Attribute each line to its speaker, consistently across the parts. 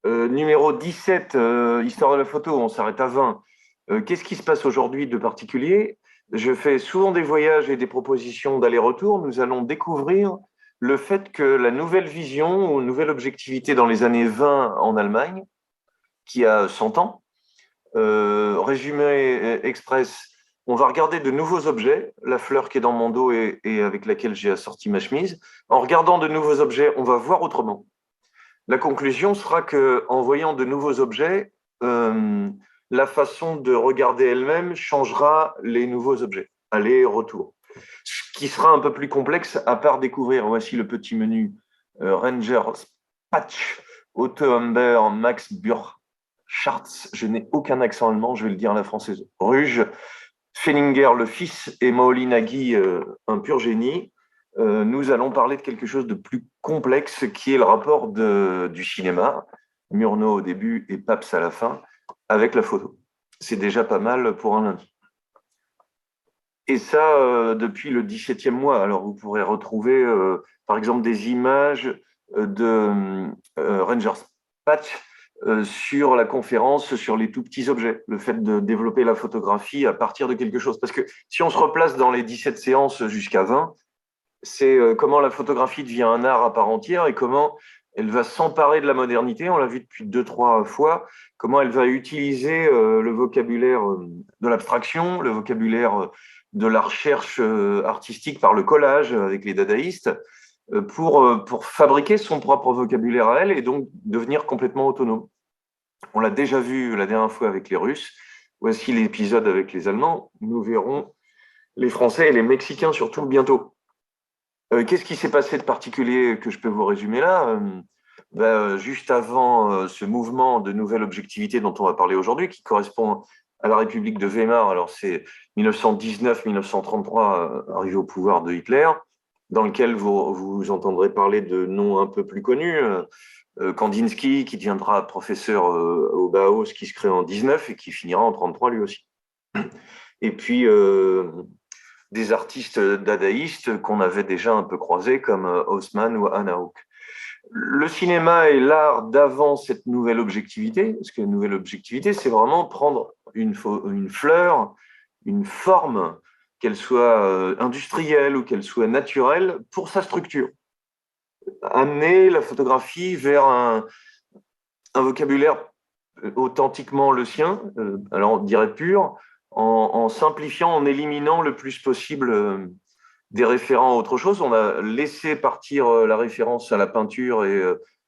Speaker 1: Numéro 17, histoire de la photo, on s'arrête à 20. Qu'est-ce qui se passe aujourd'hui de particulier? Je fais souvent des voyages et des propositions d'aller-retour. Nous allons découvrir le fait que la nouvelle vision ou nouvelle objectivité dans les années 20 en Allemagne, qui a 100 ans, résumé express, on va regarder de nouveaux objets, la fleur qui est dans mon dos et avec laquelle j'ai assorti ma chemise. En regardant de nouveaux objets, on va voir autrement. La conclusion sera que, en voyant de nouveaux objets, euh, la façon de regarder elle-même changera les nouveaux objets, aller-retour. Ce qui sera un peu plus complexe à part découvrir. Voici le petit menu Rangers Patch, Otto Humber, Max Burchardt. Je n'ai aucun accent allemand, je vais le dire à la française. Ruge, Feininger le fils et Maoli Nagy, un pur génie. Nous allons parler de quelque chose de plus complexe qui est le rapport du cinéma, Murnau au début et Pabst à la fin, avec la photo. C'est déjà pas mal pour un lundi. Et ça, depuis le 17e mois. Alors, vous pourrez retrouver, par exemple, des images de Rangers Patch sur la conférence sur les tout petits objets, le fait de développer la photographie à partir de quelque chose. Parce que si on se replace dans les 17 séances jusqu'à 20, c'est comment la photographie devient un art à part entière et comment elle va s'emparer de la modernité. On l'a vu depuis deux, trois fois, comment elle va utiliser le vocabulaire de l'abstraction, le vocabulaire de la recherche artistique par le collage avec les dadaïstes, pour fabriquer son propre vocabulaire à elle et donc devenir complètement autonome. On l'a déjà vu la dernière fois avec les Russes. Voici l'épisode avec les Allemands. Nous verrons les Français et les Mexicains surtout bientôt. Qu'est-ce qui s'est passé de particulier que je peux vous résumer là? Juste avant ce mouvement de nouvelle objectivité dont on va parler aujourd'hui, qui correspond à la République de Weimar, alors c'est 1919-1933, arrivé au pouvoir de Hitler, dans lequel vous entendrez parler de noms un peu plus connus. Kandinsky, qui deviendra professeur au Bauhaus, qui se crée en 19 et qui finira en 33 lui aussi. Et puis, des artistes dadaïstes qu'on avait déjà un peu croisés, comme Haussmann ou Anna Hawke. Le cinéma est l'art d'avant cette nouvelle objectivité, parce que la nouvelle objectivité, c'est vraiment prendre une fleur, une forme, qu'elle soit industrielle ou qu'elle soit naturelle, pour sa structure. Amener la photographie vers un vocabulaire authentiquement le sien, alors on dirait pur, en simplifiant, en éliminant le plus possible des référents à autre chose. On a laissé partir la référence à la peinture et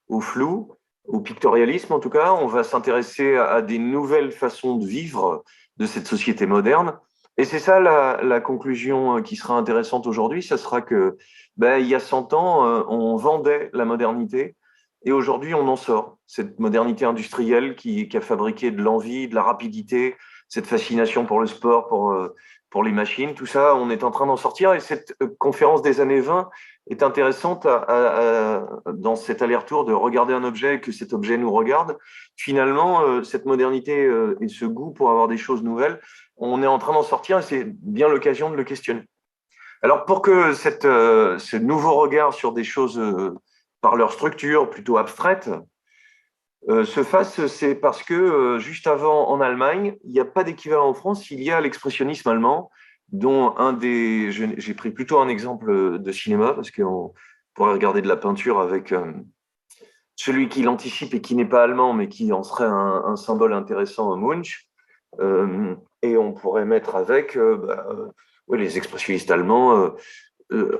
Speaker 1: au flou, au pictorialisme en tout cas. On va s'intéresser à des nouvelles façons de vivre de cette société moderne. Et c'est ça la conclusion qui sera intéressante aujourd'hui. Ça sera que, il y a 100 ans, on vendait la modernité et aujourd'hui, on en sort. Cette modernité industrielle qui a fabriqué de l'envie, de la rapidité, cette fascination pour le sport, pour les machines, tout ça, on est en train d'en sortir. Et cette conférence des années 20 est intéressante dans cet aller-retour de regarder un objet et que cet objet nous regarde. Finalement, cette modernité et ce goût pour avoir des choses nouvelles, on est en train d'en sortir et c'est bien l'occasion de le questionner. Alors, pour que ce nouveau regard sur des choses par leur structure plutôt abstraite se fasse, c'est parce que juste avant, en Allemagne, il n'y a pas d'équivalent en France, il y a l'expressionnisme allemand, dont j'ai pris plutôt un exemple de cinéma, parce qu'on pourrait regarder de la peinture avec celui qui l'anticipe et qui n'est pas allemand, mais qui en serait un symbole intéressant, Munch. Et on pourrait mettre avec ouais, les expressionnistes allemands.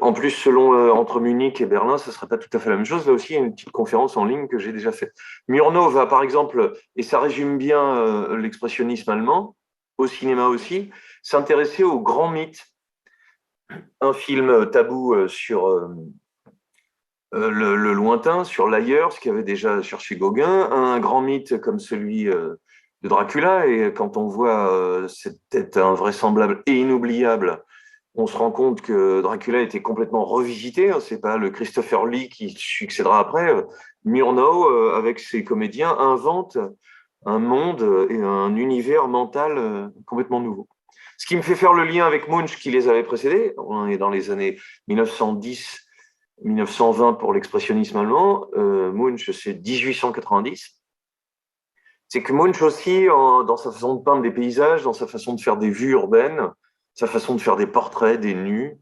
Speaker 1: En plus, selon entre Munich et Berlin, ça ne serait pas tout à fait la même chose. Là aussi, il y a une petite conférence en ligne que j'ai déjà faite. Murnau va, par exemple, et ça résume bien l'expressionnisme allemand, au cinéma aussi, s'intéresser aux grands mythes. Un film tabou sur le lointain, sur l'ailleurs, ce qu'avait déjà cherché Gauguin, un grand mythe comme celui de Dracula, et quand on voit cette tête invraisemblable et inoubliable, on se rend compte que Dracula a été complètement revisité, hein, c'est pas le Christopher Lee qui succédera après. Murnau, avec ses comédiens, invente un monde et un univers mental complètement nouveau. Ce qui me fait faire le lien avec Munch qui les avait précédés, on est dans les années 1910 1920 pour l'expressionnisme allemand, Munch c'est 1890. C'est que Munch aussi, dans sa façon de peindre des paysages, dans sa façon de faire des vues urbaines, sa façon de faire des portraits, des nus,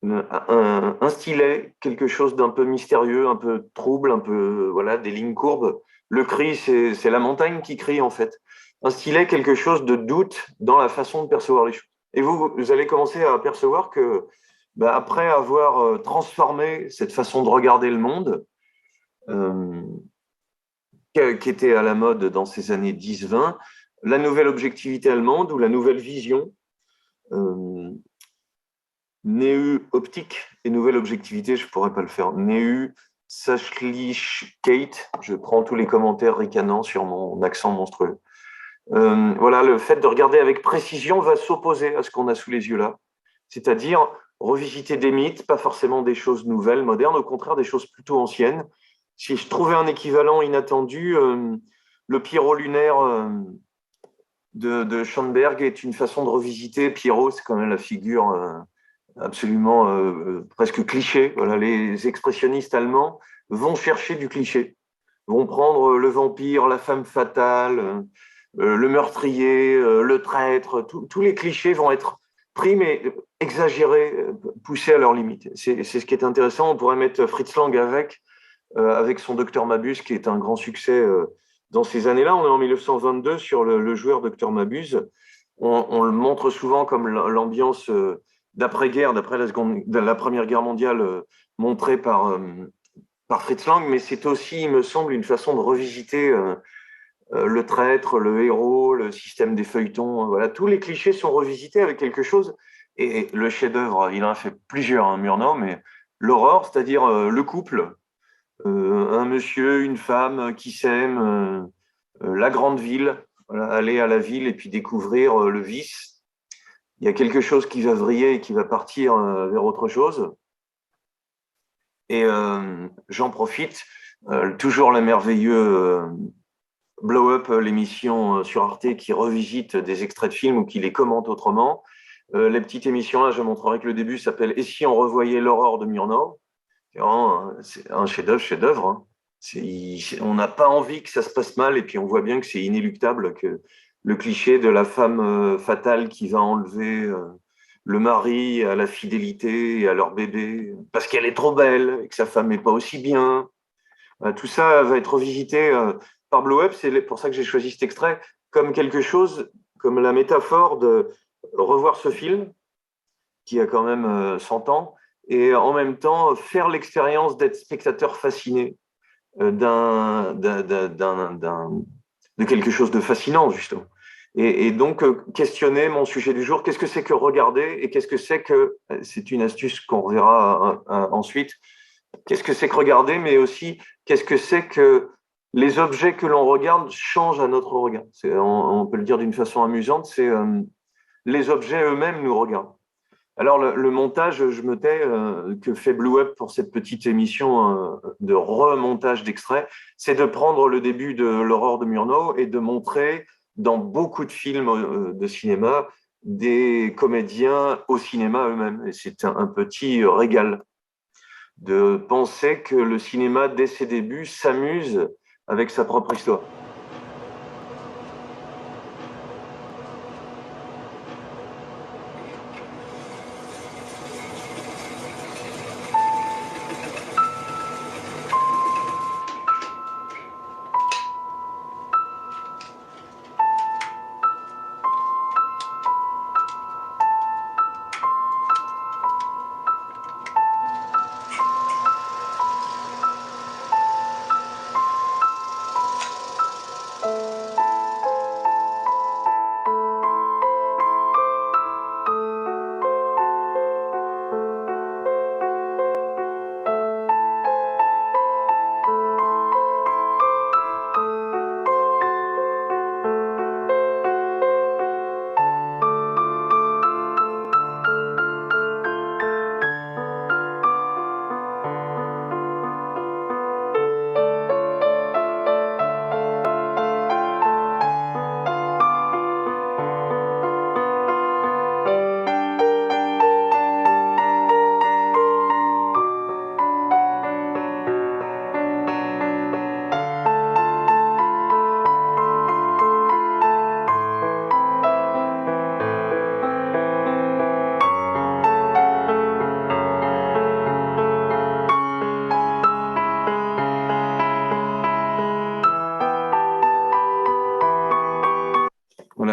Speaker 1: instillait quelque chose d'un peu mystérieux, un peu trouble, un peu, voilà, des lignes courbes. Le cri, c'est la montagne qui crie, en fait. Instillait quelque chose de doute dans la façon de percevoir les choses. Et vous allez commencer à percevoir que, bah, après avoir transformé cette façon de regarder le monde, euh, qui était à la mode dans ces années 10-20, la nouvelle objectivité allemande ou la nouvelle vision, euh, Neu optique et nouvelle objectivité, je ne pourrais pas le faire. Neu Sachlichkeit, je prends tous les commentaires ricanants sur mon accent monstrueux. Voilà, le fait de regarder avec précision va s'opposer à ce qu'on a sous les yeux là. C'est-à-dire revisiter des mythes, pas forcément des choses nouvelles, modernes, au contraire des choses plutôt anciennes. Si je trouvais un équivalent inattendu, le Pierrot lunaire de Schoenberg est une façon de revisiter. Pierrot, c'est quand même la figure absolument presque cliché. Voilà, les expressionnistes allemands vont chercher du cliché, vont prendre le vampire, la femme fatale, le meurtrier, le traître. Tous les clichés vont être pris, mais exagérés, poussés à leur limite. C'est ce qui est intéressant. On pourrait mettre Fritz Lang avec son Docteur Mabuse, qui est un grand succès dans ces années-là. On est en 1922 sur le joueur Docteur Mabuse. On le montre souvent comme l'ambiance d'après-guerre, d'après la Première Guerre mondiale, montrée par Fritz Lang, mais c'est aussi, il me semble, une façon de revisiter le traître, le héros, le système des feuilletons. Voilà, tous les clichés sont revisités avec quelque chose. Et le chef-d'œuvre, il en a fait plusieurs, hein, Murnau, mais l'aurore, c'est-à-dire le couple, un monsieur, une femme qui s'aiment, la grande ville, voilà, aller à la ville et puis découvrir le vice. Il y a quelque chose qui va vriller et qui va partir vers autre chose. Et j'en profite, toujours le merveilleux Blow Up, l'émission sur Arte qui revisite des extraits de films ou qui les commente autrement. Les petites émissions là, je montrerai que le début s'appelle Et si on revoyait l'aurore de Murnau. C'est un chef-d'œuvre. Hein. On n'a pas envie que ça se passe mal, et puis on voit bien que c'est inéluctable, que le cliché de la femme fatale qui va enlever le mari à la fidélité et à leur bébé parce qu'elle est trop belle et que sa femme n'est pas aussi bien. Tout ça va être revisité par Blow Up. C'est pour ça que j'ai choisi cet extrait comme quelque chose, comme la métaphore de revoir ce film qui a quand même 100 ans, et en même temps faire l'expérience d'être spectateur fasciné de quelque chose de fascinant, justement. Et donc, questionner mon sujet du jour, qu'est-ce que c'est que regarder et qu'est-ce que c'est que, c'est une astuce qu'on reverra ensuite, qu'est-ce que c'est que regarder, mais aussi qu'est-ce que c'est que les objets que l'on regarde changent à notre regard. On peut le dire d'une façon amusante, c'est les objets eux-mêmes nous regardent. Alors, le montage, je me tais, que fait Blue Up pour cette petite émission de remontage d'extraits, c'est de prendre le début de L'aurore de Murnau et de montrer dans beaucoup de films de cinéma des comédiens au cinéma eux-mêmes. Et c'est un petit régal de penser que le cinéma, dès ses débuts, s'amuse avec sa propre histoire.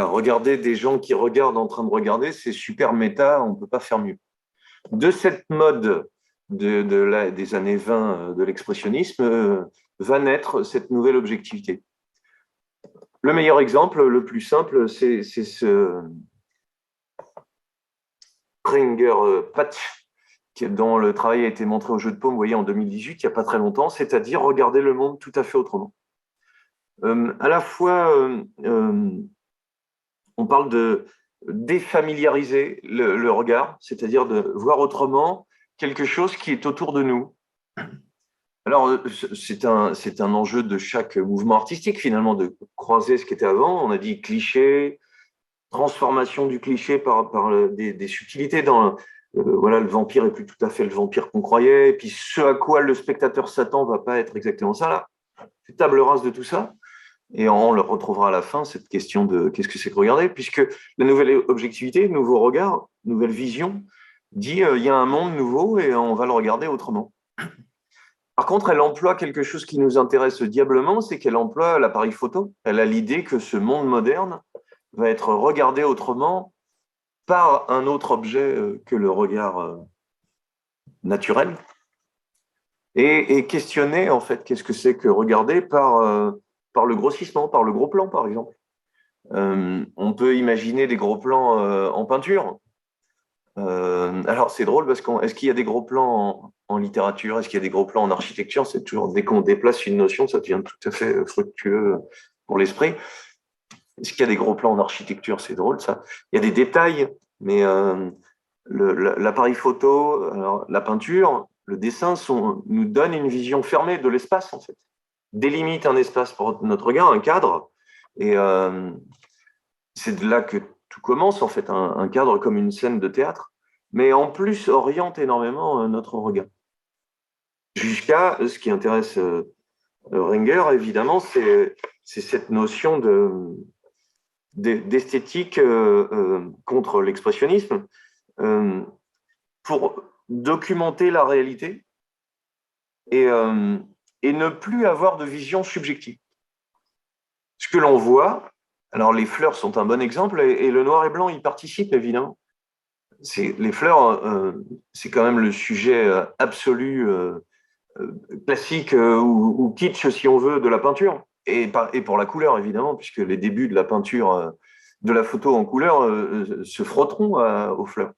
Speaker 1: regarder des gens qui regardent en train de regarder, c'est super méta, on ne peut pas faire mieux. De cette mode des années 20 de l'expressionnisme va naître cette nouvelle objectivité. Le meilleur exemple, le plus simple, c'est ce Ringer Patch, dont le travail a été montré au Jeu de Paume, vous voyez, en 2018, il n'y a pas très longtemps, c'est-à-dire regarder le monde tout à fait autrement. À la fois, on parle de défamiliariser le regard, c'est-à-dire de voir autrement quelque chose qui est autour de nous. Alors, c'est un enjeu de chaque mouvement artistique, finalement, de croiser ce qui était avant. On a dit cliché, transformation du cliché par des subtilités. Voilà, le vampire n'est plus tout à fait le vampire qu'on croyait. Et puis, ce à quoi le spectateur s'attend ne va pas être exactement ça. Là, c'est table rase de tout ça. Et on le retrouvera à la fin, cette question de qu'est-ce que c'est que regarder, puisque la nouvelle objectivité, nouveau regard, nouvelle vision, dit il y a un monde nouveau et on va le regarder autrement. Par contre, elle emploie quelque chose qui nous intéresse diablement, c'est qu'elle emploie l'appareil photo. Elle a l'idée que ce monde moderne va être regardé autrement par un autre objet que le regard naturel et questionner en fait qu'est-ce que c'est que regarder par le grossissement, par le gros plan par exemple. On peut imaginer des gros plans en peinture. Alors c'est drôle parce est-ce qu'il y a des gros plans en littérature? Est-ce qu'il y a des gros plans en architecture? C'est toujours, dès qu'on déplace une notion, ça devient tout à fait fructueux pour l'esprit. Est-ce qu'il y a des gros plans en architecture? C'est drôle ça. Il y a des détails, mais l'appareil photo, alors, la peinture, le dessin nous donnent une vision fermée de l'espace en fait. Délimite un espace pour notre regard, un cadre, et c'est de là que tout commence en fait, un cadre comme une scène de théâtre, mais en plus oriente énormément notre regard. Jusqu'à ce qui intéresse Ringer, évidemment, c'est cette notion d'esthétique contre l'expressionnisme pour documenter la réalité et ne plus avoir de vision subjective. Ce que l'on voit, alors les fleurs sont un bon exemple, et le noir et blanc y participe évidemment. Les fleurs, c'est quand même le sujet absolu, classique ou kitsch si on veut, de la peinture, et pour la couleur évidemment, puisque les débuts de la peinture, de la photo en couleur se frotteront aux fleurs.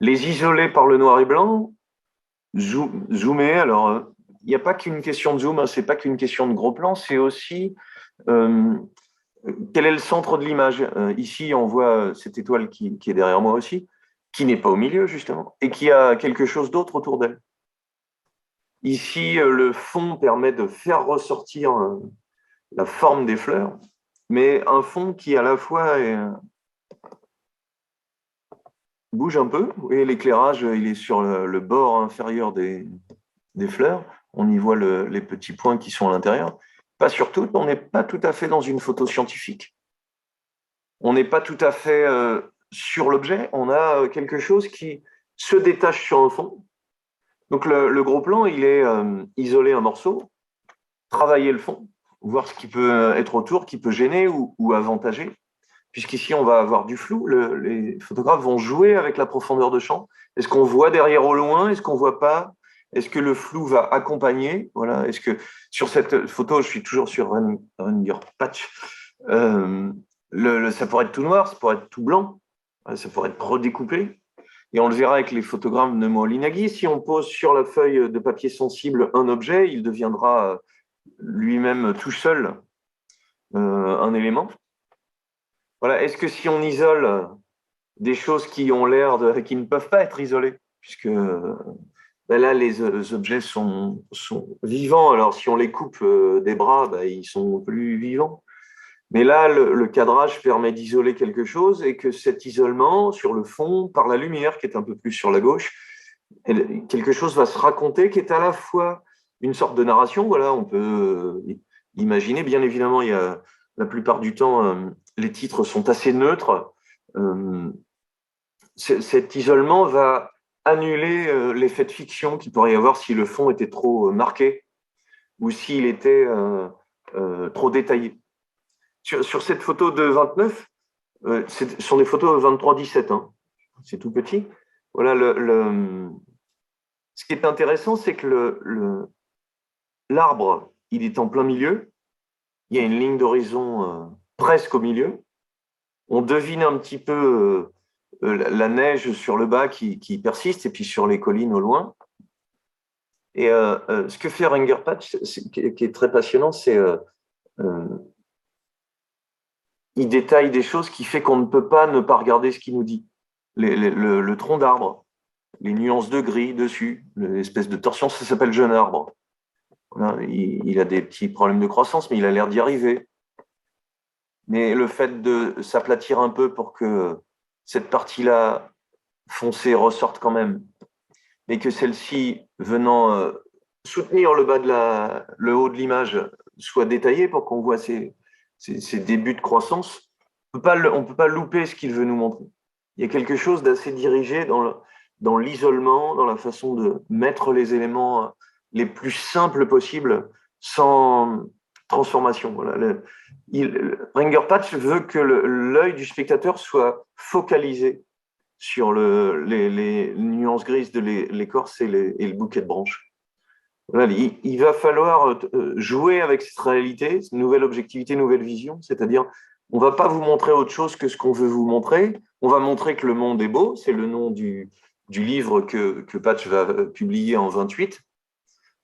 Speaker 1: Les isoler par le noir et blanc, zoomer, alors il n'y a pas qu'une question de zoom, hein, c'est pas qu'une question de gros plan, c'est aussi quel est le centre de l'image. Ici, on voit cette étoile qui est derrière moi aussi, qui n'est pas au milieu, justement, et qui a quelque chose d'autre autour d'elle. Ici, le fond permet de faire ressortir la forme des fleurs, mais un fond qui, à la fois, bouge un peu. Vous voyez, l'éclairage, il est sur le bord inférieur des fleurs. On y voit les petits points qui sont à l'intérieur. Pas sur toutes, on n'est pas tout à fait dans une photo scientifique. On n'est pas tout à fait sur l'objet. On a quelque chose qui se détache sur un fond. Donc le gros plan, il est isoler un morceau, travailler le fond, voir ce qui peut être autour, qui peut gêner ou avantager. Puisqu'ici, on va avoir du flou. Les photographes vont jouer avec la profondeur de champ. Est-ce qu'on voit derrière au loin? Est-ce qu'on ne voit pas? Est-ce que le flou va accompagner? Voilà. Est-ce que sur cette photo, je suis toujours sur Ringer Patch, ça pourrait être tout noir, ça pourrait être tout blanc, ça pourrait être redécoupé. Et on le verra avec les photogrammes de Moholy-Nagy. Si on pose sur la feuille de papier sensible un objet, il deviendra lui-même tout seul un élément. Voilà. Est-ce que si on isole des choses qui ont l'air qui ne peuvent pas être isolées, puisque là, les objets sont vivants. Alors, si on les coupe des bras, ils sont plus vivants. Mais là, le cadrage permet d'isoler quelque chose et que cet isolement, sur le fond, par la lumière qui est un peu plus sur la gauche, quelque chose va se raconter qui est à la fois une sorte de narration. Voilà, on peut imaginer. Bien évidemment, la plupart du temps, les titres sont assez neutres. Cet isolement va annuler l'effet de fiction qu'il pourrait y avoir si le fond était trop marqué ou s'il était trop détaillé. Sur cette photo de 29, Ce sont des photos 23-17, hein. C'est tout petit. Voilà, ce qui est intéressant, c'est que l'arbre, il est en plein milieu. Il y a une ligne d'horizon presque au milieu. On devine un petit peu la neige sur le bas qui persiste et puis sur les collines au loin. Et ce que fait Ringerpatch, qui est très passionnant, c'est il détaille des choses qui fait qu'on ne peut pas ne pas regarder ce qu'il nous dit. Le tronc d'arbre, les nuances de gris dessus, l'espèce de torsion, ça s'appelle jeune arbre. Voilà, il a des petits problèmes de croissance, mais il a l'air d'y arriver. Mais le fait de s'aplatir un peu pour que cette partie-là foncée ressorte quand même, et que celle-ci, venant soutenir le haut de l'image, soit détaillée pour qu'on voit ses débuts de croissance, on ne peut pas louper ce qu'il veut nous montrer. Il y a quelque chose d'assez dirigé dans l'isolement, dans la façon de mettre les éléments les plus simples possibles, sans transformation. Voilà. Ringerpatch veut que l'œil du spectateur soit focalisé sur les nuances grises de l'écorce et le bouquet de branches. Voilà, il va falloir jouer avec cette réalité, cette nouvelle objectivité, nouvelle vision, c'est-à-dire on ne va pas vous montrer autre chose que ce qu'on veut vous montrer, on va montrer que le monde est beau, c'est le nom du livre que Patch va publier en 28.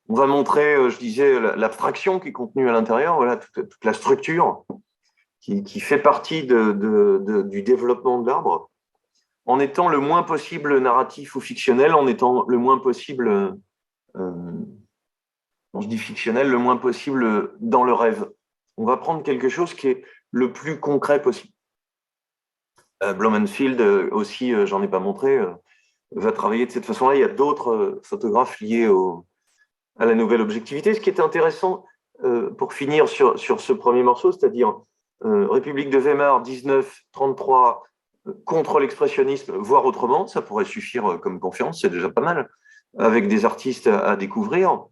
Speaker 1: On va montrer, je disais, l'abstraction qui est contenue à l'intérieur, voilà, toute la structure qui fait partie du développement de l'arbre, en étant le moins possible narratif ou fictionnel, en étant le moins possible, quand je dis fictionnel, le moins possible dans le rêve. On va prendre quelque chose qui est le plus concret possible. Blumenfield aussi, j'en ai pas montré, va travailler de cette façon-là. Il y a d'autres photographes liés à la nouvelle objectivité. Ce qui est intéressant, pour finir sur ce premier morceau, c'est-à-dire République de Weimar, 1933, contre l'expressionnisme, voire autrement, ça pourrait suffire comme conférence, c'est déjà pas mal, avec des artistes à découvrir.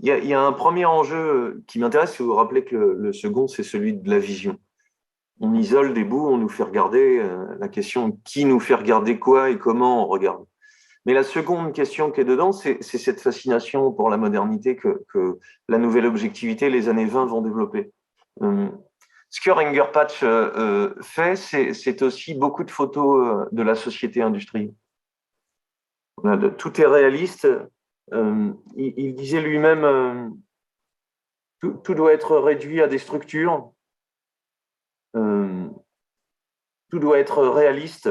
Speaker 1: Il y a un premier enjeu qui m'intéresse, si vous vous rappelez que le second, c'est celui de la vision. On isole des bouts, on nous fait regarder, la question qui nous fait regarder quoi et comment on regarde. Mais la seconde question qui est dedans, c'est cette fascination pour la modernité que la nouvelle objectivité, les années 20 vont développer. Ce que Ringerpatch fait, c'est aussi beaucoup de photos de la société industrielle. Tout est réaliste. Il disait lui-même, tout doit être réduit à des structures, tout doit être réaliste.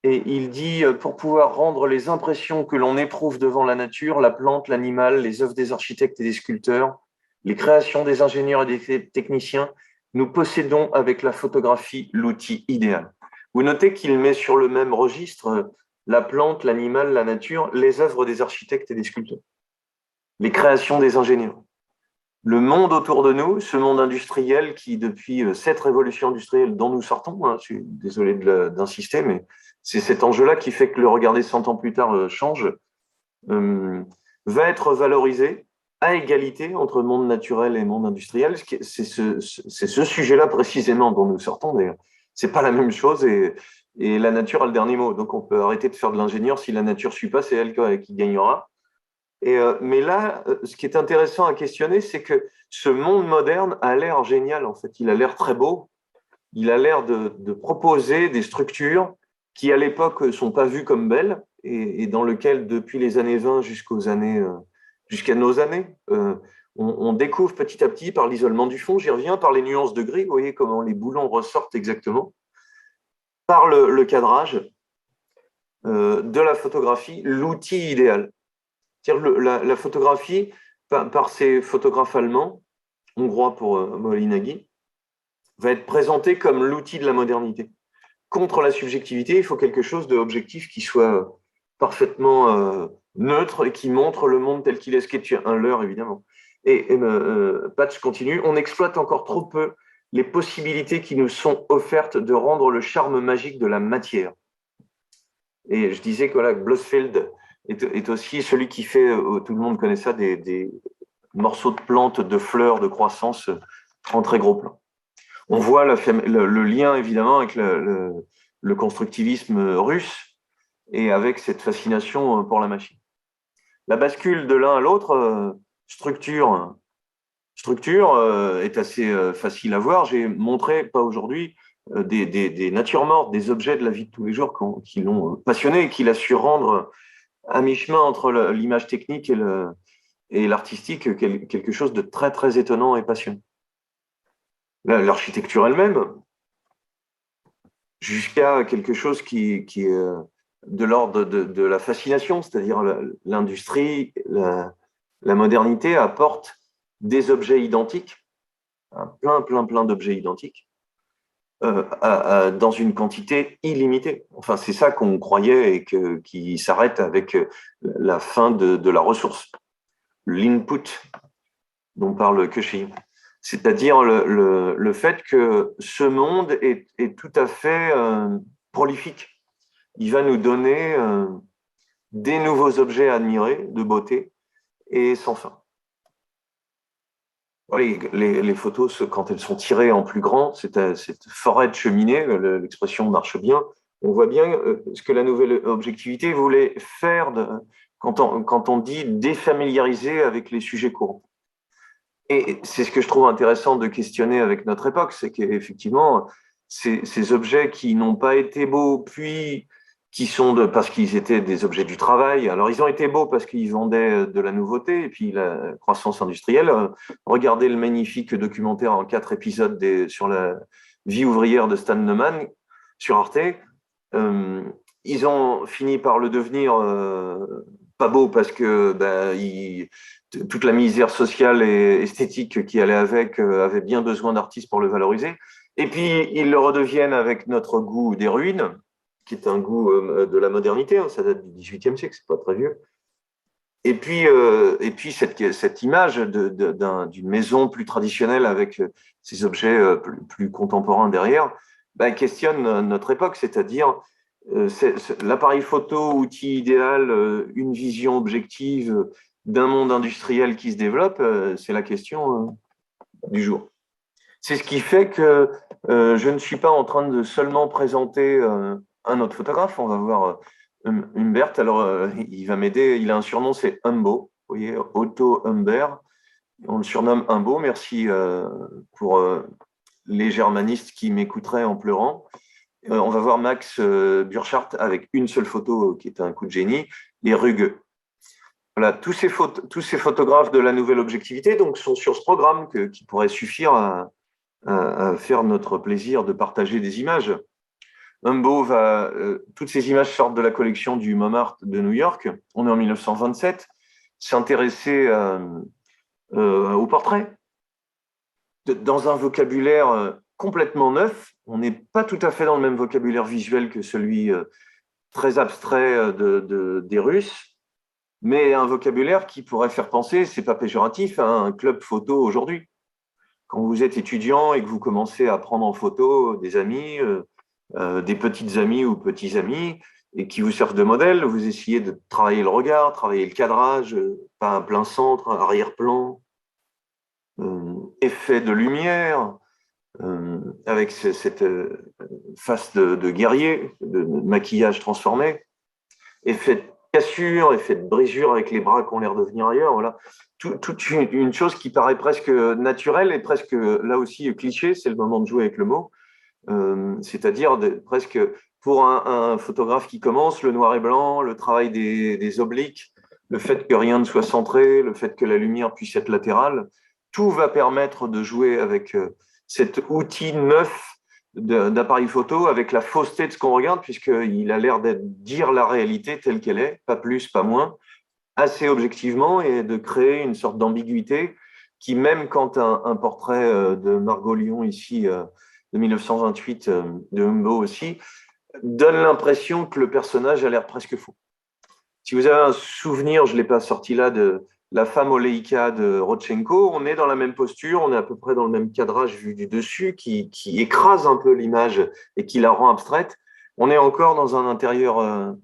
Speaker 1: Et il dit, pour pouvoir rendre les impressions que l'on éprouve devant la nature, la plante, l'animal, les œuvres des architectes et des sculpteurs, les créations des ingénieurs et des techniciens, nous possédons avec la photographie l'outil idéal. Vous notez qu'il met sur le même registre la plante, l'animal, la nature, les œuvres des architectes et des sculpteurs, les créations des ingénieurs. Le monde autour de nous, ce monde industriel qui, depuis cette révolution industrielle dont nous sortons, je suis désolé d'insister, mais c'est cet enjeu-là qui fait que le regarder 100 ans plus tard change, va être valorisé à égalité entre monde naturel et monde industriel. C'est ce sujet-là précisément dont nous sortons, d'ailleurs. C'est pas la même chose et la nature a le dernier mot. Donc on peut arrêter de faire de l'ingénieur. Si la nature ne suit pas, c'est elle qui gagnera. Mais là, ce qui est intéressant à questionner, c'est que ce monde moderne a l'air génial, en fait. Il a l'air très beau. Il a l'air de proposer des structures qui, à l'époque, ne sont pas vues comme belles et dans lesquelles, depuis les années 20 jusqu'à nos années, on découvre petit à petit, par l'isolement du fond, j'y reviens, par les nuances de gris, vous voyez comment les boulons ressortent exactement, par le cadrage de la photographie, l'outil idéal. La photographie, par ces photographes allemands, hongrois pour Molinagui, va être présentée comme l'outil de la modernité. Contre la subjectivité, il faut quelque chose d'objectif qui soit parfaitement neutre et qui montre le monde tel qu'il est, ce qui est un leurre, évidemment. Patch continue, on exploite encore trop peu les possibilités qui nous sont offertes de rendre le charme magique de la matière. Et je disais que voilà, Blosfeld est aussi celui qui fait, tout le monde connaît ça, des morceaux de plantes, de fleurs, de croissance en très gros plan. On voit le lien évidemment avec le constructivisme russe et avec cette fascination pour la machine. La bascule de l'un à l'autre, structure, est assez facile à voir. J'ai montré, pas aujourd'hui, des natures mortes, des objets de la vie de tous les jours qui l'ont passionné et qui l'a su rendre à mi-chemin entre l'image technique et l'artistique, quelque chose de très, très étonnant et passionnant. L'architecture elle-même, jusqu'à quelque chose qui est de l'ordre de la fascination, c'est-à-dire l'industrie, la modernité apporte des objets identiques, plein d'objets identiques, dans une quantité illimitée. Enfin, c'est ça qu'on croyait et qui s'arrête avec la fin de la ressource, l'input dont parle Cauchy. C'est-à-dire le fait que ce monde est tout à fait prolifique. Il va nous donner des nouveaux objets à admirer, de beauté, et sans fin. Les photos, quand elles sont tirées en plus grand, cette forêt de cheminée, l'expression marche bien, on voit bien ce que la nouvelle objectivité voulait faire quand on dit défamiliariser avec les sujets courants. Et c'est ce que je trouve intéressant de questionner avec notre époque, c'est qu'effectivement, ces objets qui n'ont pas été beaux, puis qui sont parce qu'ils étaient des objets du travail. Alors, ils ont été beaux parce qu'ils vendaient de la nouveauté, et puis la croissance industrielle. Regardez le magnifique documentaire en 4 épisodes sur la vie ouvrière de Stan Neumann sur Arte. Ils ont fini par le devenir pas beau parce que toute la misère sociale et esthétique qui allait avec avait bien besoin d'artistes pour le valoriser. Et puis, ils le redeviennent avec notre goût des ruines, qui est un goût de la modernité, hein, ça date du XVIIIe siècle, c'est pas très vieux. Et puis cette image d'une maison plus traditionnelle avec ces objets plus contemporains derrière, questionne notre époque, c'est-à-dire l'appareil photo, outil idéal, une vision objective d'un monde industriel qui se développe, c'est la question du jour. C'est ce qui fait que je ne suis pas en train de seulement présenter un autre photographe. On va voir Humbert. Alors, il va m'aider. Il a un surnom, c'est Humbo. Vous voyez, Otto Humbert. On le surnomme Humbo. Merci pour les germanistes qui m'écouteraient en pleurant. On va voir Max Burchardt avec une seule photo qui est un coup de génie, les Rugueux. Voilà, tous ces photographes de la nouvelle objectivité donc, sont sur ce programme qui pourrait suffire à faire notre plaisir de partager des images. Humbo toutes ces images sortent de la collection du MoMA Art de New York. On est en 1927. S'intéresser au portrait dans un vocabulaire complètement neuf. On n'est pas tout à fait dans le même vocabulaire visuel que celui très abstrait des Russes, mais un vocabulaire qui pourrait faire penser, c'est pas péjoratif, à un club photo aujourd'hui. Quand vous êtes étudiant et que vous commencez à prendre en photo des amis, des petites amies ou petits amis, et qui vous servent de modèle, vous essayez de travailler le regard, travailler le cadrage, pas un plein centre, arrière-plan, effet de lumière, avec cette face de guerrier, de maquillage transformé, effet de cassure, effet de brisure avec les bras qui ont l'air de venir ailleurs. Voilà. Toute une chose qui paraît presque naturelle et presque là aussi cliché, c'est le moment de jouer avec le mot, c'est-à-dire presque pour un photographe qui commence, le noir et blanc, le travail des obliques, le fait que rien ne soit centré, le fait que la lumière puisse être latérale, tout va permettre de jouer avec cet outil neuf d'appareil photo avec la fausseté de ce qu'on regarde, puisqu'il a l'air d'être dire la réalité telle qu'elle est, pas plus, pas moins, assez objectivement, et de créer une sorte d'ambiguïté qui, même quand un portrait de Margot Lyon, ici, de 1928, de Humbo aussi, donne l'impression que le personnage a l'air presque faux. Si vous avez un souvenir, je ne l'ai pas sorti là, de la femme Oleïka de Rodchenko, on est dans la même posture, on est à peu près dans le même cadrage vu du dessus, qui écrase un peu l'image et qui la rend abstraite. On est encore dans un intérieur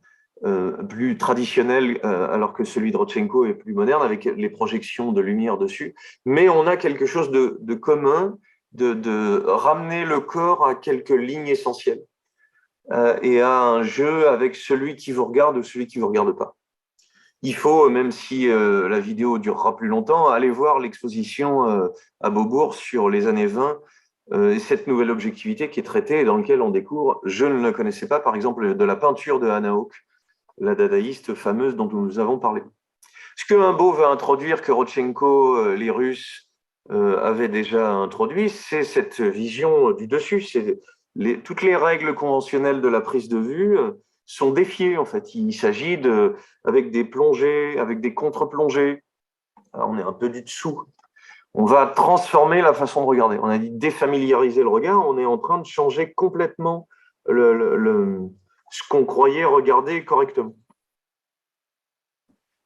Speaker 1: plus traditionnel, alors que celui de Rodchenko est plus moderne, avec les projections de lumière dessus. Mais on a quelque chose de commun, de ramener le corps à quelques lignes essentielles et à un jeu avec celui qui vous regarde ou celui qui ne vous regarde pas. Il faut, même si la vidéo durera plus longtemps, aller voir l'exposition à Beaubourg sur les années 20 et cette nouvelle objectivité qui est traitée et dans laquelle on découvre, je ne le connaissais pas, par exemple, de la peinture de Hannah Hawk, la dadaïste fameuse dont nous avons parlé. Ce que Humboldt veut introduire, que Rodchenko, les Russes, avaient déjà introduit, c'est cette vision du dessus. Toutes les règles conventionnelles de la prise de vue sont défiées, en fait. Il s'agit avec des plongées, avec des contre-plongées. Alors, on est un peu du dessous. On va transformer la façon de regarder. On a dit défamiliariser le regard. On est en train de changer complètement ce qu'on croyait regarder correctement.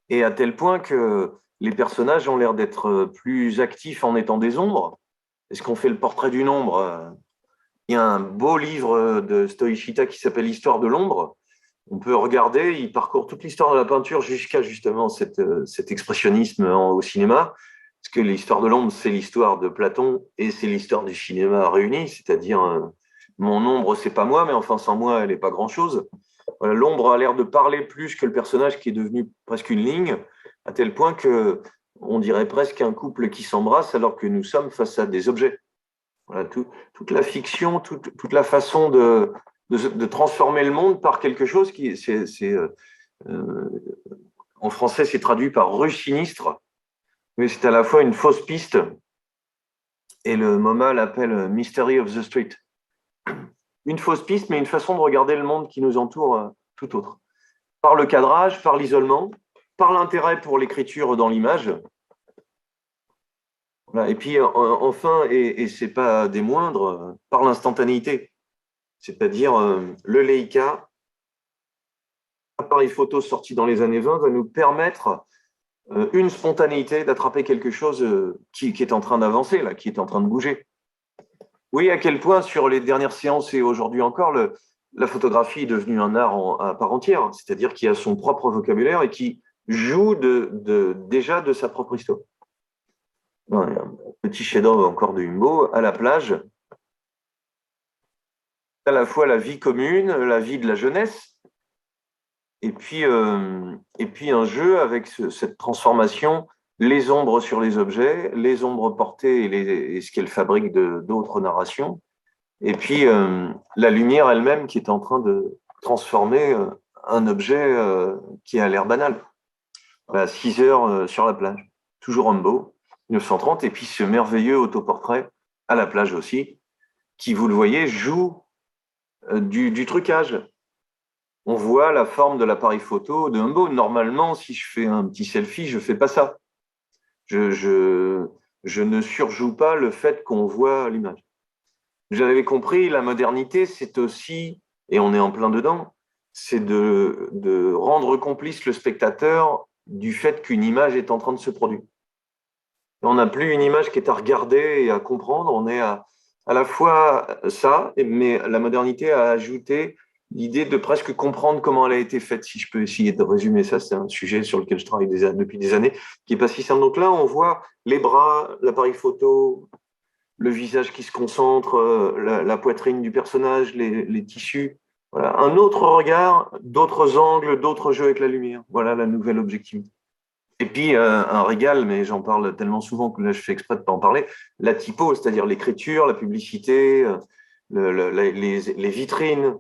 Speaker 1: Et à tel point que les personnages ont l'air d'être plus actifs en étant des ombres. Est-ce qu'on fait le portrait d'une ombre? Il y a un beau livre de Stoïchita qui s'appelle Histoire de l'ombre. On peut regarder, il parcourt toute l'histoire de la peinture jusqu'à justement cet expressionnisme au cinéma. Parce que l'histoire de l'ombre, c'est l'histoire de Platon et c'est l'histoire du cinéma réuni, c'est-à-dire mon ombre, c'est pas moi, mais enfin sans moi, elle n'est pas grand-chose. Voilà, l'ombre a l'air de parler plus que le personnage qui est devenu presque une ligne, à tel point que on dirait presque un couple qui s'embrasse alors que nous sommes face à des objets. Voilà, toute la fiction, toute la façon de transformer le monde par quelque chose qui, en français, c'est traduit par rue sinistre, mais c'est à la fois une fausse piste et le MoMA l'appelle Mystery of the Street. Une fausse piste, mais une façon de regarder le monde qui nous entoure tout autre. Par le cadrage, par l'isolement, par l'intérêt pour l'écriture dans l'image. Voilà. Et puis, enfin, et ce n'est pas des moindres, par l'instantanéité. C'est-à-dire, le Leica, appareil photo sorti dans les années 20, va nous permettre une spontanéité d'attraper quelque chose qui est en train d'avancer, là, qui est en train de bouger. Oui, à quel point, sur les dernières séances et aujourd'hui encore, la photographie est devenue un art à part entière, c'est-à-dire qu'il a son propre vocabulaire et qui joue déjà de sa propre histoire. Un petit chef-d'œuvre encore de Humboldt, à la plage, à la fois la vie commune, la vie de la jeunesse, et puis un jeu avec cette transformation, les ombres sur les objets, les ombres portées et ce qu'elles fabriquent d'autres narrations, et puis la lumière elle-même qui est en train de transformer un objet qui a l'air banal. Voilà, 6 heures sur la plage, toujours Humboldt, 1930, et puis ce merveilleux autoportrait à la plage aussi, qui, vous le voyez, joue du trucage. On voit la forme de l'appareil photo de Humboldt. Normalement, si je fais un petit selfie, je ne fais pas ça. Je ne surjoue pas le fait qu'on voit l'image. J'avais compris, la modernité, c'est aussi, et on est en plein dedans, c'est de rendre complice le spectateur du fait qu'une image est en train de se produire. On n'a plus une image qui est à regarder et à comprendre, on est à la fois ça, mais la modernité a ajouté l'idée de presque comprendre comment elle a été faite, si je peux essayer de résumer ça. C'est un sujet sur lequel je travaille depuis des années, qui n'est pas si simple. Donc là, on voit les bras, l'appareil photo, le visage qui se concentre, la poitrine du personnage, les tissus. Voilà. Un autre regard, d'autres angles, d'autres jeux avec la lumière. Voilà la nouvelle objectivité. Et puis, un régal, mais j'en parle tellement souvent que là, je fais exprès de ne pas en parler, la typo, c'est-à-dire l'écriture, la publicité, les vitrines,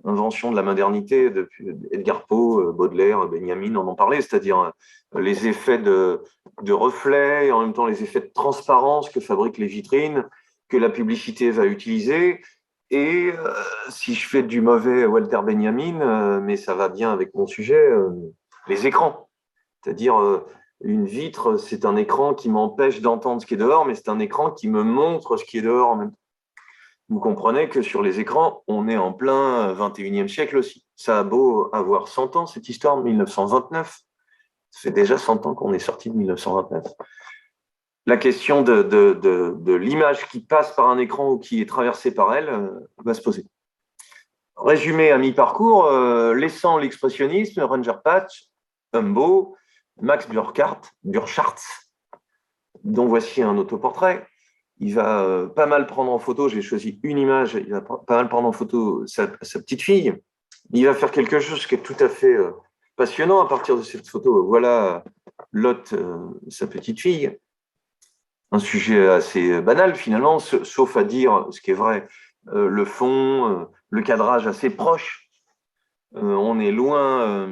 Speaker 1: l'invention de la modernité, depuis Edgar Poe, Baudelaire, Benjamin, on en parlait, c'est-à-dire les effets de reflets, et en même temps les effets de transparence que fabriquent les vitrines, que la publicité va utiliser. Et si je fais du mauvais Walter Benjamin, mais ça va bien avec mon sujet, les écrans. C'est-à-dire, une vitre, c'est un écran qui m'empêche d'entendre ce qui est dehors, mais c'est un écran qui me montre ce qui est dehors en même temps. Vous comprenez que sur les écrans, on est en plein 21e siècle aussi. Ça a beau avoir 100 ans, cette histoire de 1929. Ça fait déjà 100 ans qu'on est sorti de 1929. La question de l'image qui passe par un écran ou qui est traversée par elle va se poser. Résumé à mi-parcours, laissant l'expressionnisme, Ranger Patch, Humboldt, Max Burchardt, dont voici un autoportrait. il va pas mal prendre en photo, j'ai choisi une image, il va pas mal prendre en photo sa petite fille. Il va faire quelque chose qui est tout à fait passionnant à partir de cette photo. Voilà Lot, sa petite fille. Un sujet assez banal finalement, sauf à dire ce qui est vrai. Le fond, le cadrage assez proche. On est loin